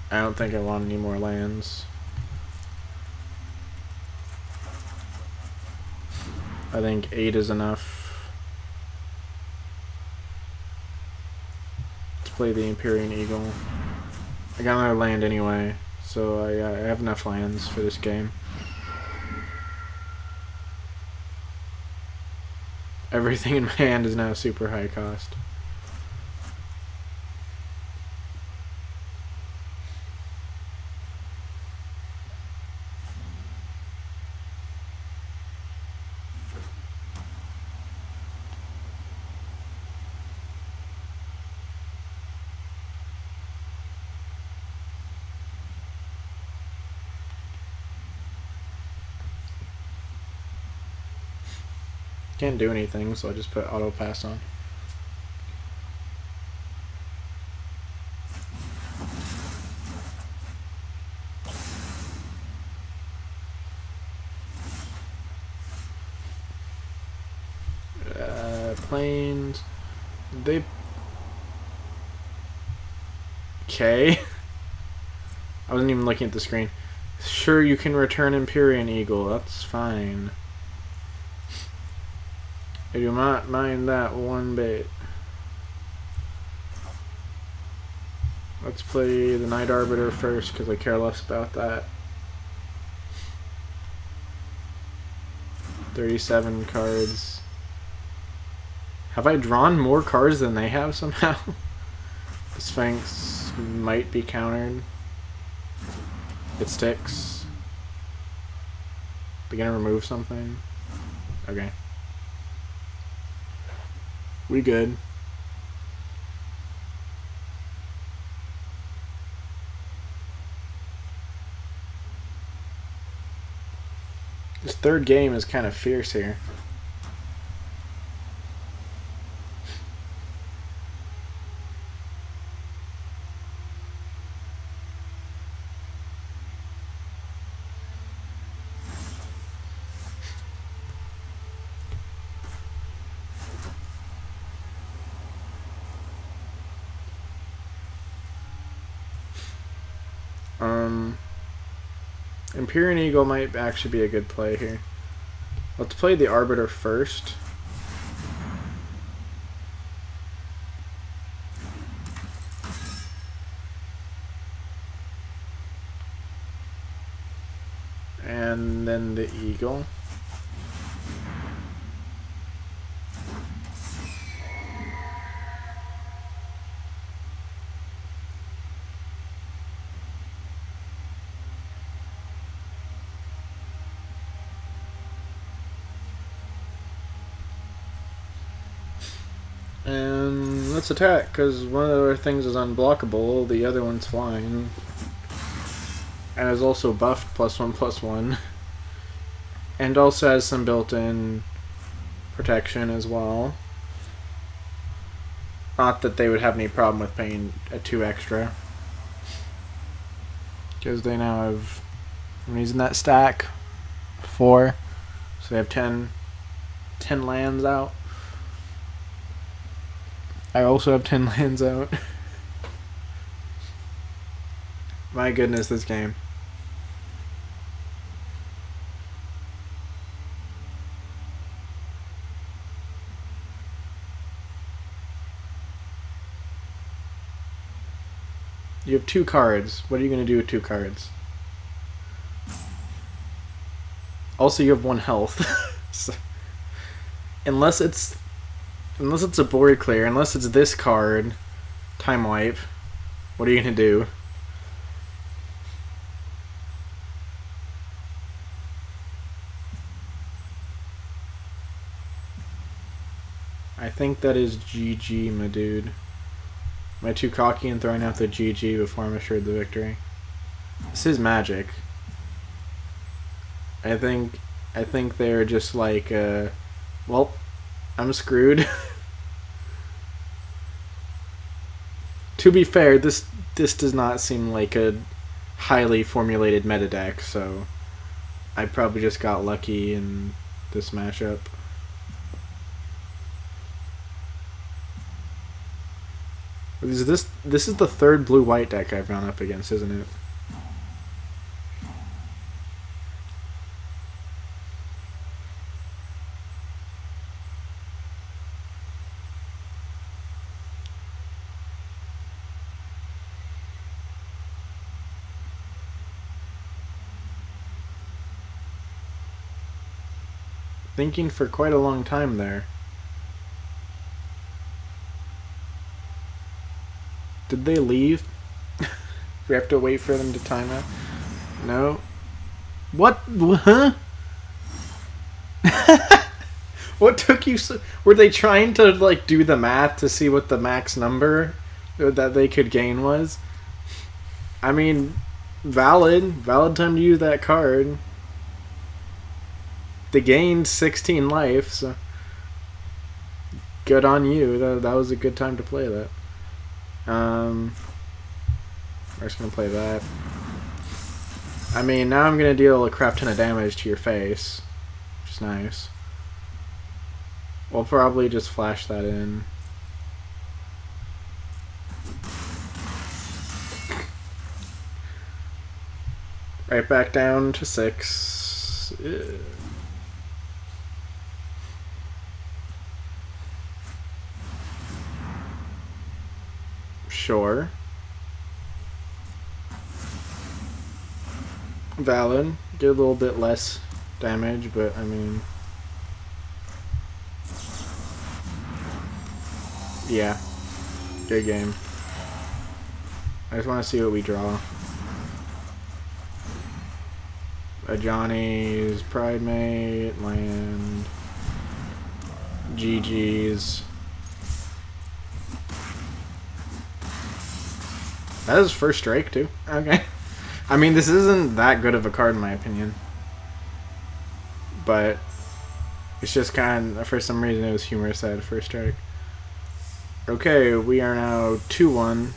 I don't think I want any more lands. I think 8 is enough. Let's play the Empyrean Eagle. I got another land anyway, so I have enough lands for this game. Everything in my hand is now super high cost. Can't do anything, so I just put auto pass on. Planes. They. Okay. I wasn't even looking at the screen. Sure, you can return Empyrean Eagle. That's fine. I do not mind that one bit. Let's play the Night Arbiter first because I care less about that. 37 cards. Have I drawn more cards than they have somehow? The Sphinx might be countered. It sticks. They're gonna remove something. Okay. We good. This third game is kind of fierce here. Empyrean Eagle might actually be a good play here. Let's play the Arbiter first. And then the Eagle. And let's attack, because one of our things is unblockable, the other one's flying. And is also buffed +1/+1. And also has some built-in protection as well. Not that they would have any problem with paying a 2 extra. Because they now have, I'm using that stack, 4. So they have 10 lands out. I also have 10 lands out. My goodness, this game. You have 2 cards. What are you going to do with 2 cards? Also, you have 1 health. So, unless it's a board clear, unless it's this card, time wipe, what are you going to do? I think that is GG, my dude. Am I too cocky in throwing out the GG before I'm assured the victory? This is Magic. I think they're just like, well, I'm screwed. To be fair, this does not seem like a highly formulated meta deck, so I probably just got lucky in this matchup. This is the 3rd blue-white deck I've gone up against, isn't it? Thinking for quite a long time there. Did they leave? We have to wait for them to time out? No. What? Huh? What took you so... Were they trying to, like, do the math to see what the max number that they could gain was? I mean, valid time to use that card. They gained 16 life, so... Good on you. That was a good time to play that. We're just gonna play that. I mean, now I'm gonna deal a crap ton of damage to your face, which is nice. We'll probably just flash that in. Right back down to 6. Sure. Valid. Get a little bit less damage, but I mean... Yeah. Good game. I just want to see what we draw. A Johnny's Pride Mate, land, GG's. That is first strike too. Okay. I mean, this isn't that good of a card in my opinion. But it's just kind of, for some reason it was humorous that I had first strike. Okay, we are now 2-1.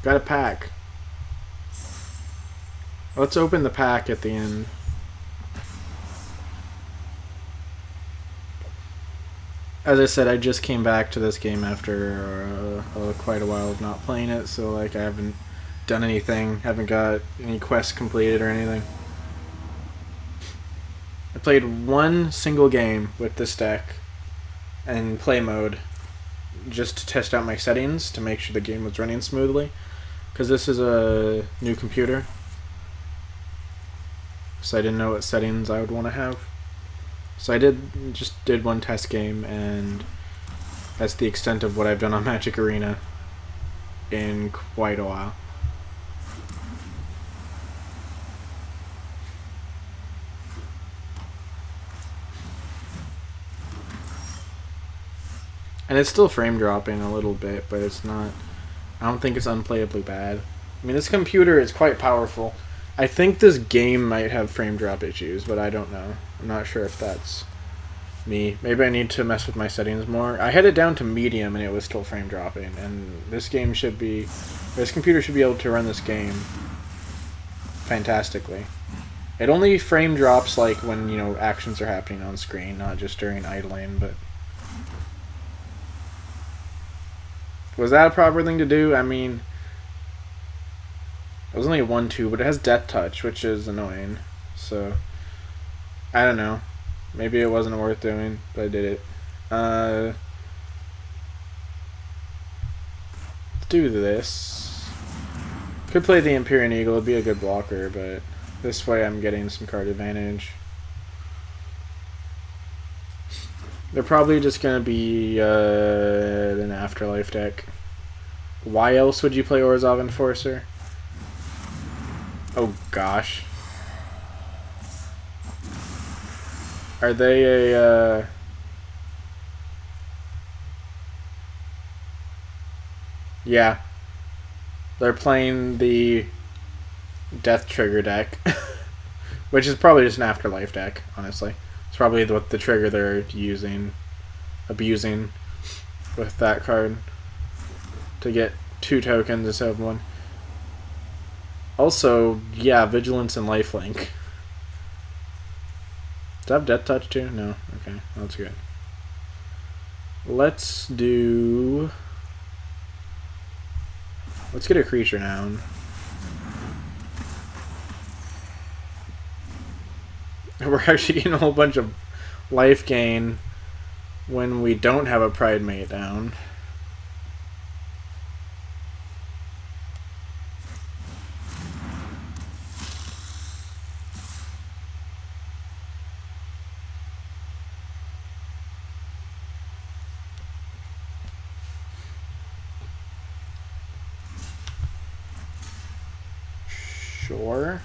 Got a pack. Let's open the pack at the end. As I said, I just came back to this game after quite a while of not playing it, so like I haven't done anything, haven't got any quests completed or anything. I played one single game with this deck in play mode, just to test out my settings to make sure the game was running smoothly, because this is a new computer, so I didn't know what settings I would want to have. So I just did one test game, and that's the extent of what I've done on Magic Arena in quite a while. And it's still frame dropping a little bit, but it's not... I don't think it's unplayably bad. I mean, this computer is quite powerful. I think this game might have frame drop issues, but I don't know. I'm not sure if that's me. Maybe I need to mess with my settings more. I had it down to medium and it was still frame dropping, and this computer should be able to run this game fantastically. It only frame drops like when, actions are happening on screen, not just during idling, but... Was that a proper thing to do? I mean... It was only a 1-2, but it has Death Touch, which is annoying. So, I don't know. Maybe it wasn't worth doing, but I did it. Let's do this. Could play the Empyrean Eagle, it'd be a good blocker, but this way I'm getting some card advantage. They're probably just going to be an Afterlife deck. Why else would you play Orzhov Enforcer? Oh gosh. Are they a... Yeah. They're playing the Death Trigger deck. Which is probably just an Afterlife deck, honestly. It's probably what the trigger they're abusing with that card to get 2 tokens instead of 1. Also, yeah, Vigilance and Lifelink. Does that have Death Touch too? No. Okay, that's good. Let's get a creature now. We're actually getting a whole bunch of life gain when we don't have a Pride Mate down. Sure.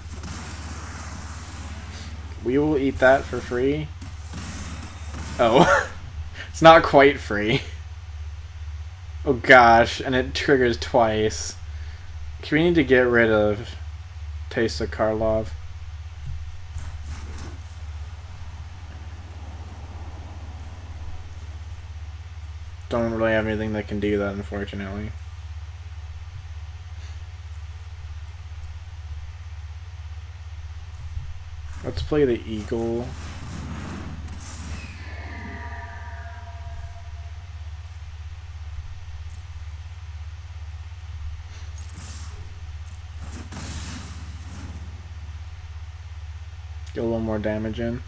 We will eat that for free. Oh. It's not quite free. Oh gosh, and it triggers twice. We need to get rid of Taste of Karlov. Don't really have anything that can do that, unfortunately. Let's play the Eagle. Get a little more damage in.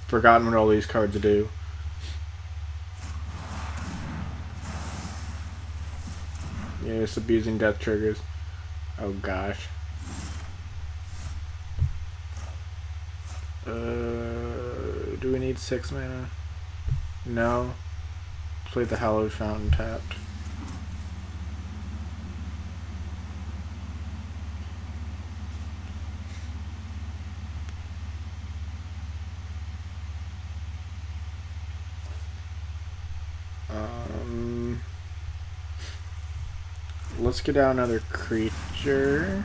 Forgotten what all these cards do. Yeah, it's abusing death triggers. Oh gosh. Do we need 6 mana? No. Play the Hallowed Fountain tapped. Let's get out another creature.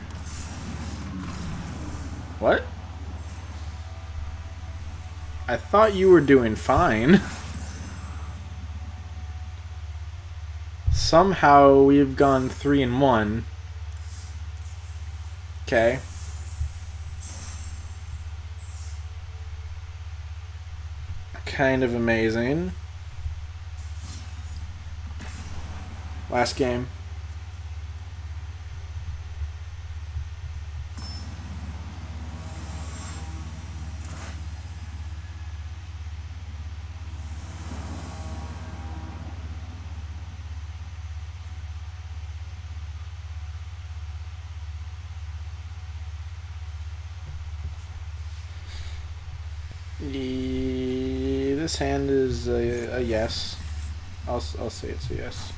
What? I thought you were doing fine. Somehow we've gone 3-1. Okay. Kind of amazing. Last game. This hand is a yes. I'll say it's a yes.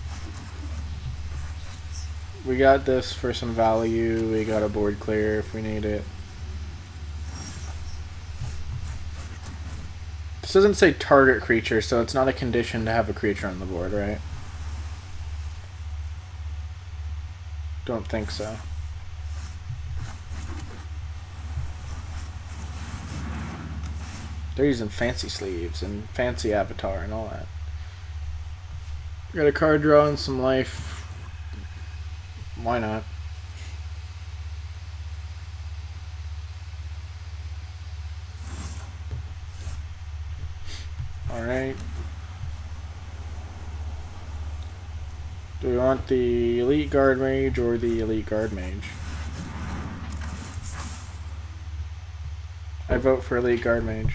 We got this for some value. We got a board clear if we need it. This doesn't say target creature, so it's not a condition to have a creature on the board, right? Don't think so. They're using fancy sleeves and fancy avatar and all that. Got a card draw and some life. Why not? Alright. Do we want the Elite Guard Mage or the Elite Guard Mage? I vote for Elite Guard Mage.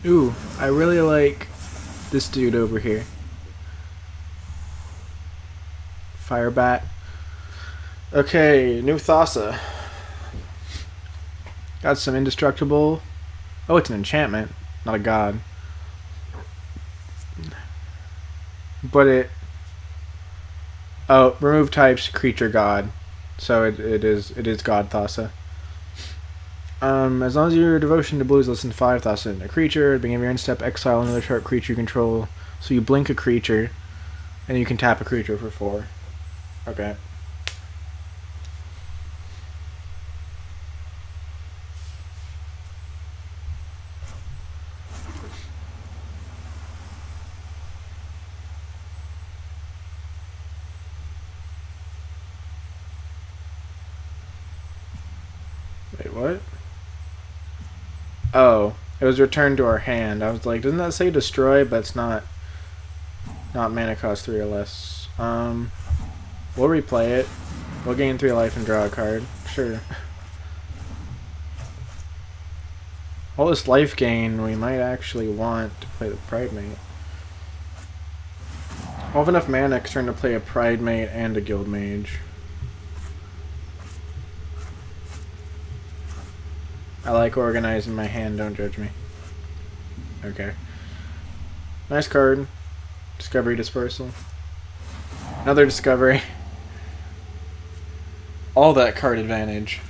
Ooh, I really like this dude over here. Fire bat. Okay, new Thassa. Got some indestructible. Oh, it's an enchantment, not a god. But it. Oh, remove types, creature, god. So it is god Thassa. As long as your devotion to blue is less than 5 Thassa in a creature, at the beginning of your end step, exile another sharp creature you control. So you blink a creature, and you can tap a creature for 4. Okay. Wait, what? Oh, it was returned to our hand. I was like, doesn't that say destroy? But it's not mana cost 3 or less. We'll replay it. We'll gain 3 life and draw a card. Sure. All this life gain, we might actually want to play the Pride Mate. I'll have enough mana next turn to play a Pride Mate and a Guild Mage. I like organizing my hand, don't judge me. Okay. Nice card. Discovery Dispersal. Another discovery. All that card advantage.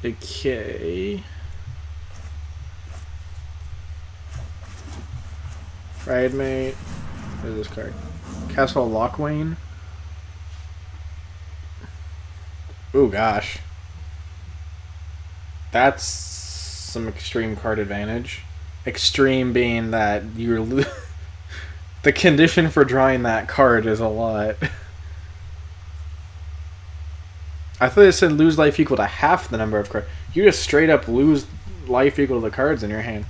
Okay. Pride Mate. What is this card? Castle Lockwane. Ooh, gosh. That's some extreme card advantage. Extreme being that you're... the condition for drawing that card is a lot. I thought it said lose life equal to half the number of cards. You just straight up lose life equal to the cards in your hand.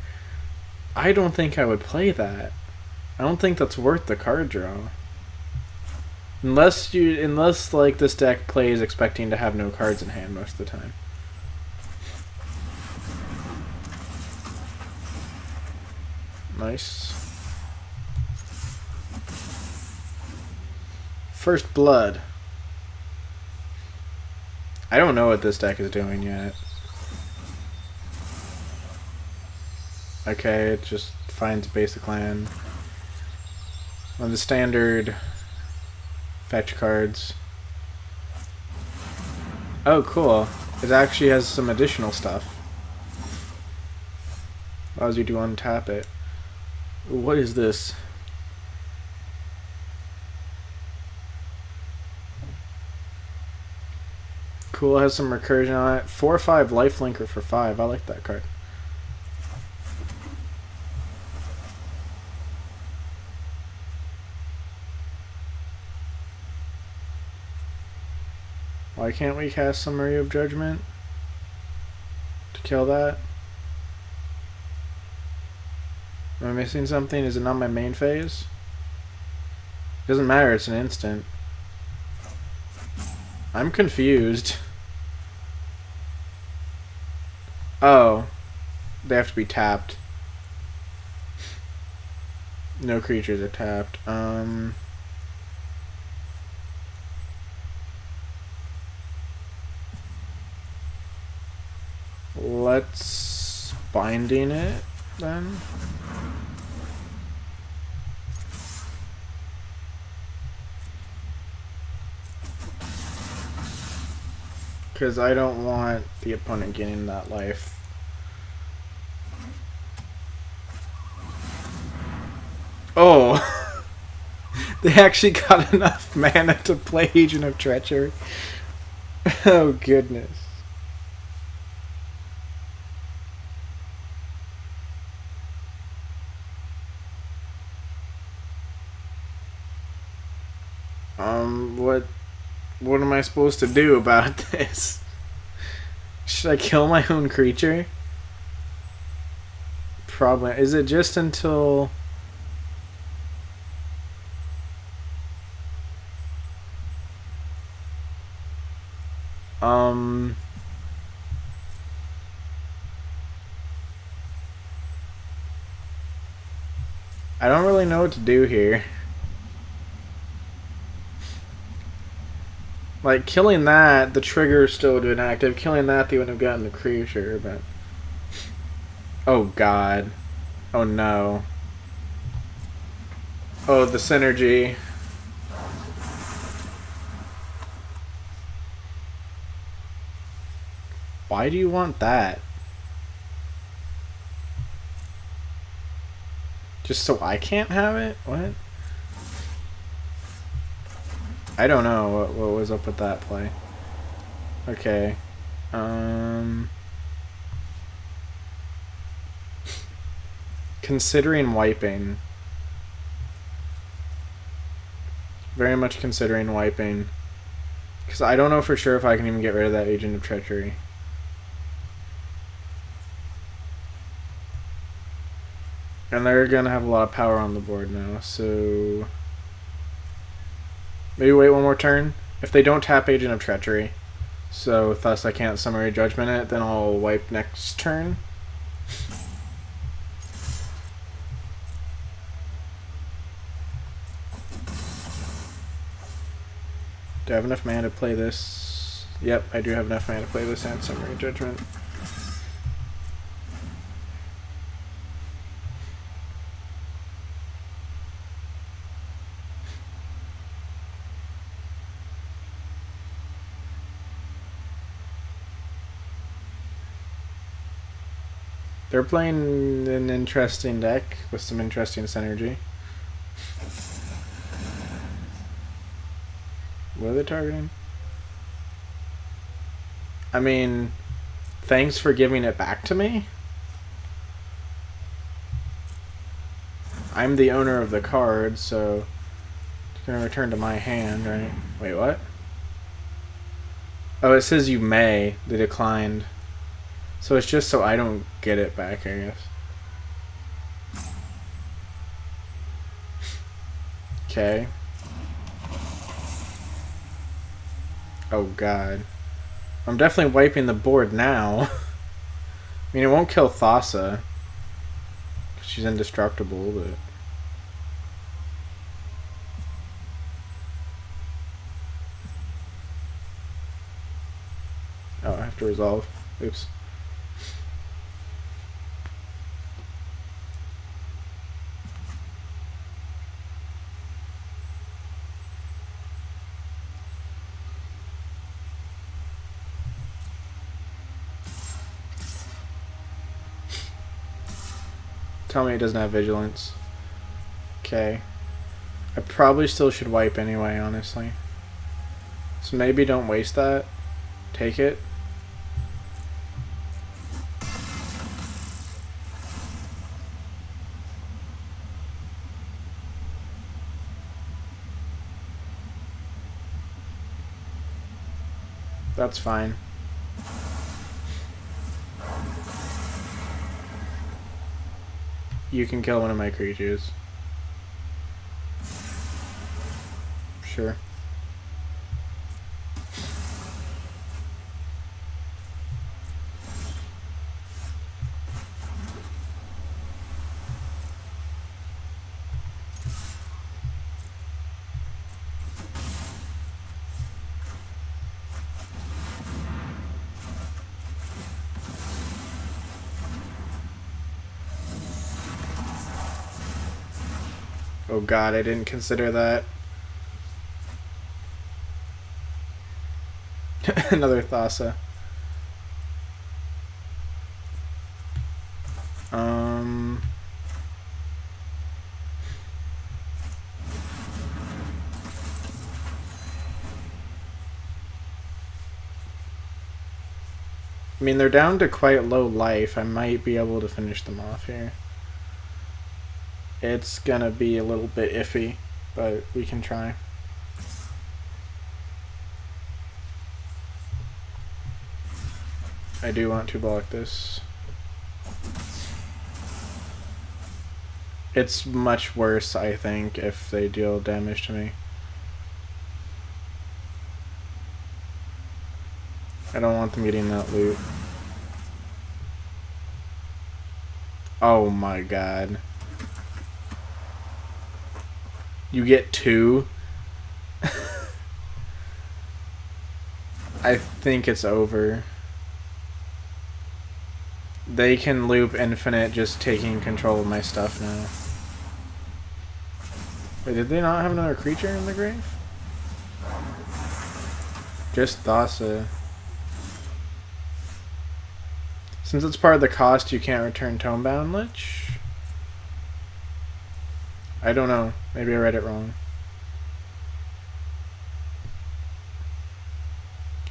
I don't think I would play that. I don't think that's worth the card draw. Unless like this deck plays expecting to have no cards in hand most of the time. Nice. First Blood. I don't know what this deck is doing yet. Okay, it just finds basic land. On the standard fetch cards. Oh, cool. It actually has some additional stuff. Allows you to untap it. What is this? Cool, it has some recursion on it. 4/5 lifelinker for 5. I like that card. Why can't we cast Summary of Judgment to kill that? Am I missing something? Is it not my main phase? Doesn't matter, it's an instant. I'm confused. Oh. They have to be tapped. No creatures are tapped. Let's binding it then. Because I don't want the opponent getting that life. Oh! They actually got enough mana to play Agent of Treachery. Oh, goodness. What am I supposed to do about this? Should I kill my own creature? Probably. Is it just until... I don't really know what to do here. Like, killing that, the trigger still would have been active. Killing that, they wouldn't have gotten the creature, but... Oh, God. Oh, no. Oh, the synergy. Why do you want that? Just so I can't have it? What? I don't know what was up with that play. Okay. Considering wiping. Very much considering wiping. Because I don't know for sure if I can even get rid of that Agent of Treachery. And they're going to have a lot of power on the board now, so... Maybe wait one more turn. If they don't tap Agent of Treachery, so thus I can't Summary Judgment it, then I'll wipe next turn. Do I have enough mana to play this? Yep, I do have enough mana to play this and Summary Judgment. They're playing an interesting deck with some interesting synergy. What are they targeting? I mean, thanks for giving it back to me. I'm the owner of the card, so it's going to return to my hand, right? Wait, what? Oh, it says you may. They declined. So it's just so I don't get it back, I guess. Okay. Oh, God. I'm definitely wiping the board now. I mean, it won't kill Thassa. She's indestructible, but... Oh, I have to resolve. Oops. Tell me it doesn't have vigilance. Okay. I probably still should wipe anyway, honestly. So maybe don't waste that. Take it. That's fine. You can kill one of my creatures. Sure. Oh God, I didn't consider that. Another Thassa. I mean, they're down to quite low life. I might be able to finish them off here. It's gonna be a little bit iffy, but we can try. I do want to block this. It's much worse, I think, if they deal damage to me. I don't want them getting that loot. Oh my God. You get 2. I think it's over. They can loop infinite just taking control of my stuff now. Wait, did they not have another creature in the grave? Just Thassa. Since it's part of the cost, you can't return Tomebound Lich? I don't know. Maybe I read it wrong.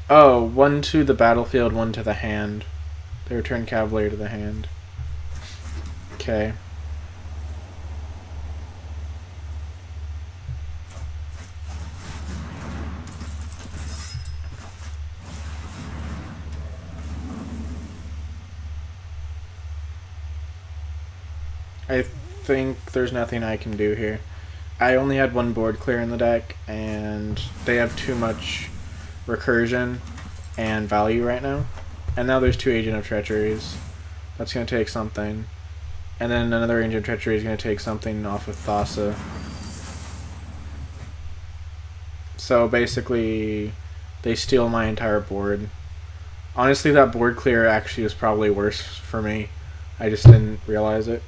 Oh, 1 to the battlefield, 1 to the hand. They return Cavalier to the hand. Okay. I think there's nothing I can do here. I only had 1 board clear in the deck, and they have too much recursion and value right now. And now there's 2 Agent of Treacheries. That's going to take something. And then another Agent of Treachery is going to take something off of Thassa. So basically, they steal my entire board. Honestly, that board clear actually is probably worse for me. I just didn't realize it.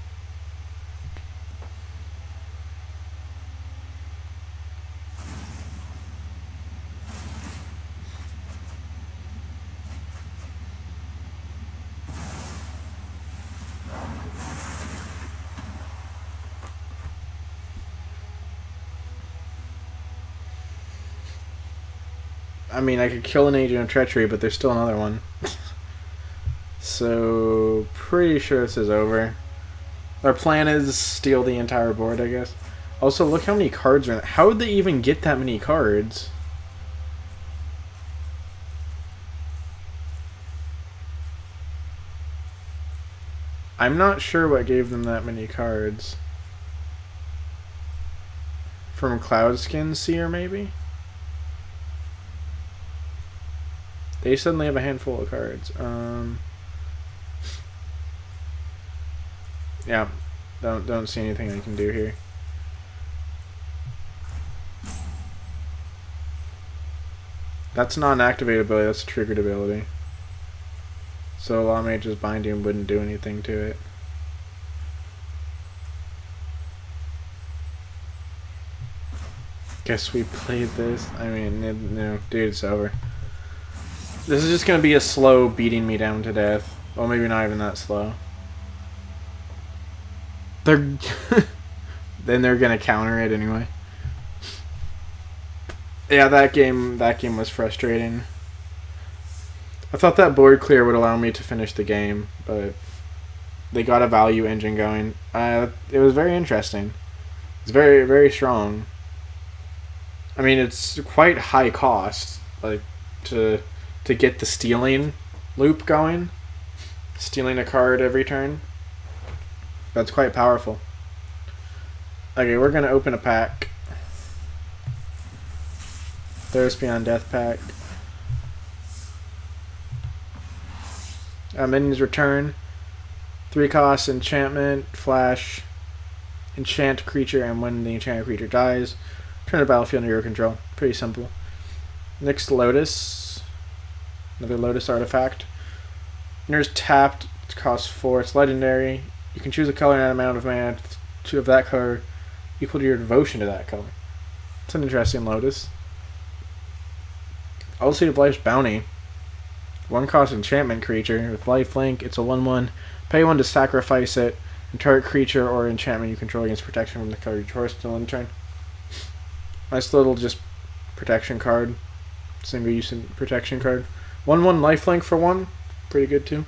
I mean, I could kill an Agent of Treachery, but there's still another one. So, pretty sure this is over. Our plan is steal the entire board, I guess. Also, look how many cards are in it. How would they even get that many cards? I'm not sure what gave them that many cards. From Cloudskin Seer, maybe? They suddenly have a handful of cards. Yeah, don't see anything I can do here. That's not an activated ability, that's a triggered ability. So Law Mage's Binding wouldn't do anything to it. Guess we played this. I mean, no, dude, it's over. This is just going to be a slow beating me down to death. Well, maybe not even that slow. Then they're going to counter it anyway. Yeah, that game was frustrating. I thought that board clear would allow me to finish the game, but they got a value engine going. It was very interesting. It's very, very strong. I mean, it's quite high cost, like, to get the stealing loop going. Stealing a card every turn. That's quite powerful. Okay, we're going to open a pack. Thirst Beyond Death pack. Minions return. 3 costs, enchantment, flash, enchant creature, and when the enchanted creature dies, turn the battlefield under your control. Pretty simple. Next, Lotus. Another Lotus artifact. Enters tapped. It costs 4. It's legendary. You can choose a color and an amount of mana of that color equal to your devotion to that color. It's an interesting Lotus. Ultimate of Life's Bounty. 1 cost enchantment creature with lifelink. It's a 1/1. Pay 1 to sacrifice it, and target creature or enchantment you control against protection from the color you chose till end turn. Nice little just protection card. Single use protection card. 1/1 lifelink for 1. Pretty good too.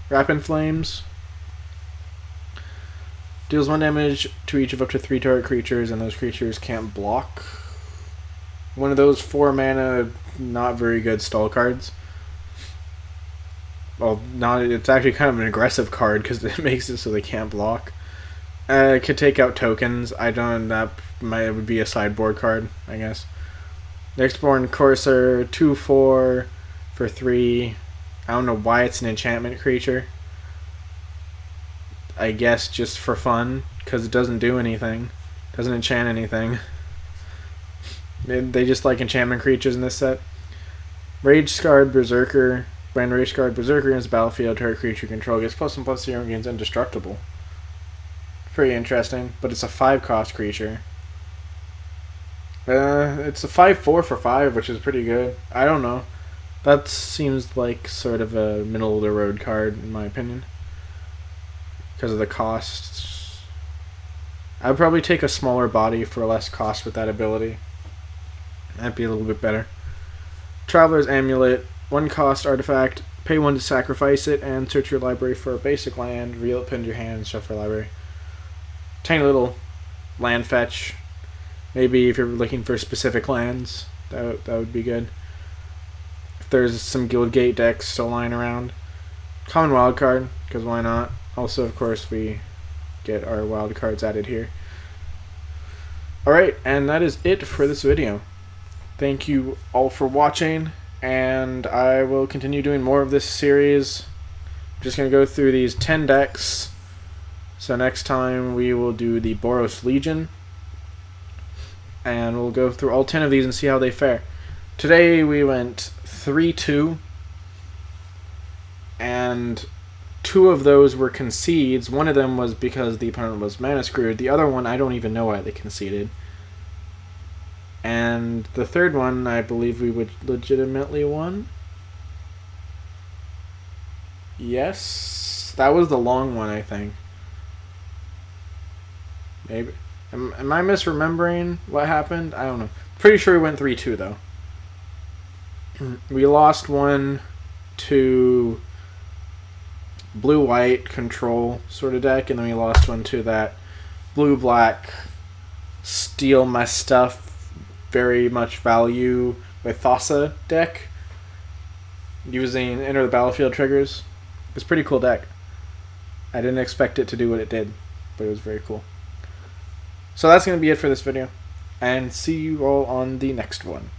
Wrap in Flames. Deals 1 damage to each of up to 3 target creatures, and those creatures can't block. One of those 4 mana, not very good stall cards. Well, it's actually kind of an aggressive card because it makes it so they can't block. It could take out tokens. That would be a sideboard card, I guess. Nextborn Courser, 2/4 for 3. I don't know why it's an enchantment creature. I guess just for fun, because it doesn't do anything. Doesn't enchant anything. They just like enchantment creatures in this set. Rage Scarred Berserker. When Rage Scarred Berserker enters the battlefield, target creature you control gets +1/+0 and gains indestructible. Pretty interesting, but it's a 5-cost creature. It's a 5/4 for 5, which is pretty good. I don't know. That seems like sort of a middle-of-the-road card, in my opinion. Because of the costs. I'd probably take a smaller body for less cost with that ability. That'd be a little bit better. Traveler's Amulet. 1-cost artifact. Pay 1 to sacrifice it, and search your library for a basic land. Reveal it, pin to your hand, and shuffle your library. Tiny little land fetch. Maybe if you're looking for specific lands, that would be good. If there's some Guildgate decks still lying around. Common wild card, because why not? Also, of course, we get our wild cards added here. Alright, and that is it for this video. Thank you all for watching, and I will continue doing more of this series. I'm just going to go through these 10 decks. So next time we will do the Boros Legion, and we'll go through all 10 of these and see how they fare. Today we went 3-2, and 2 of those were concedes. One of them was because the opponent was mana screwed. The other one, I don't even know why they conceded. And the third one, I believe we would legitimately won. Yes, that was the long one, I think. Maybe. Am I misremembering what happened? I don't know. Pretty sure we went 3-2, though. We lost one to blue-white control sort of deck, and then we lost one to that blue-black steal my stuff, very much value with Thassa deck, using enter the battlefield triggers. It's a pretty cool deck. I didn't expect it to do what it did, but it was very cool. So that's going to be it for this video, and see you all on the next one.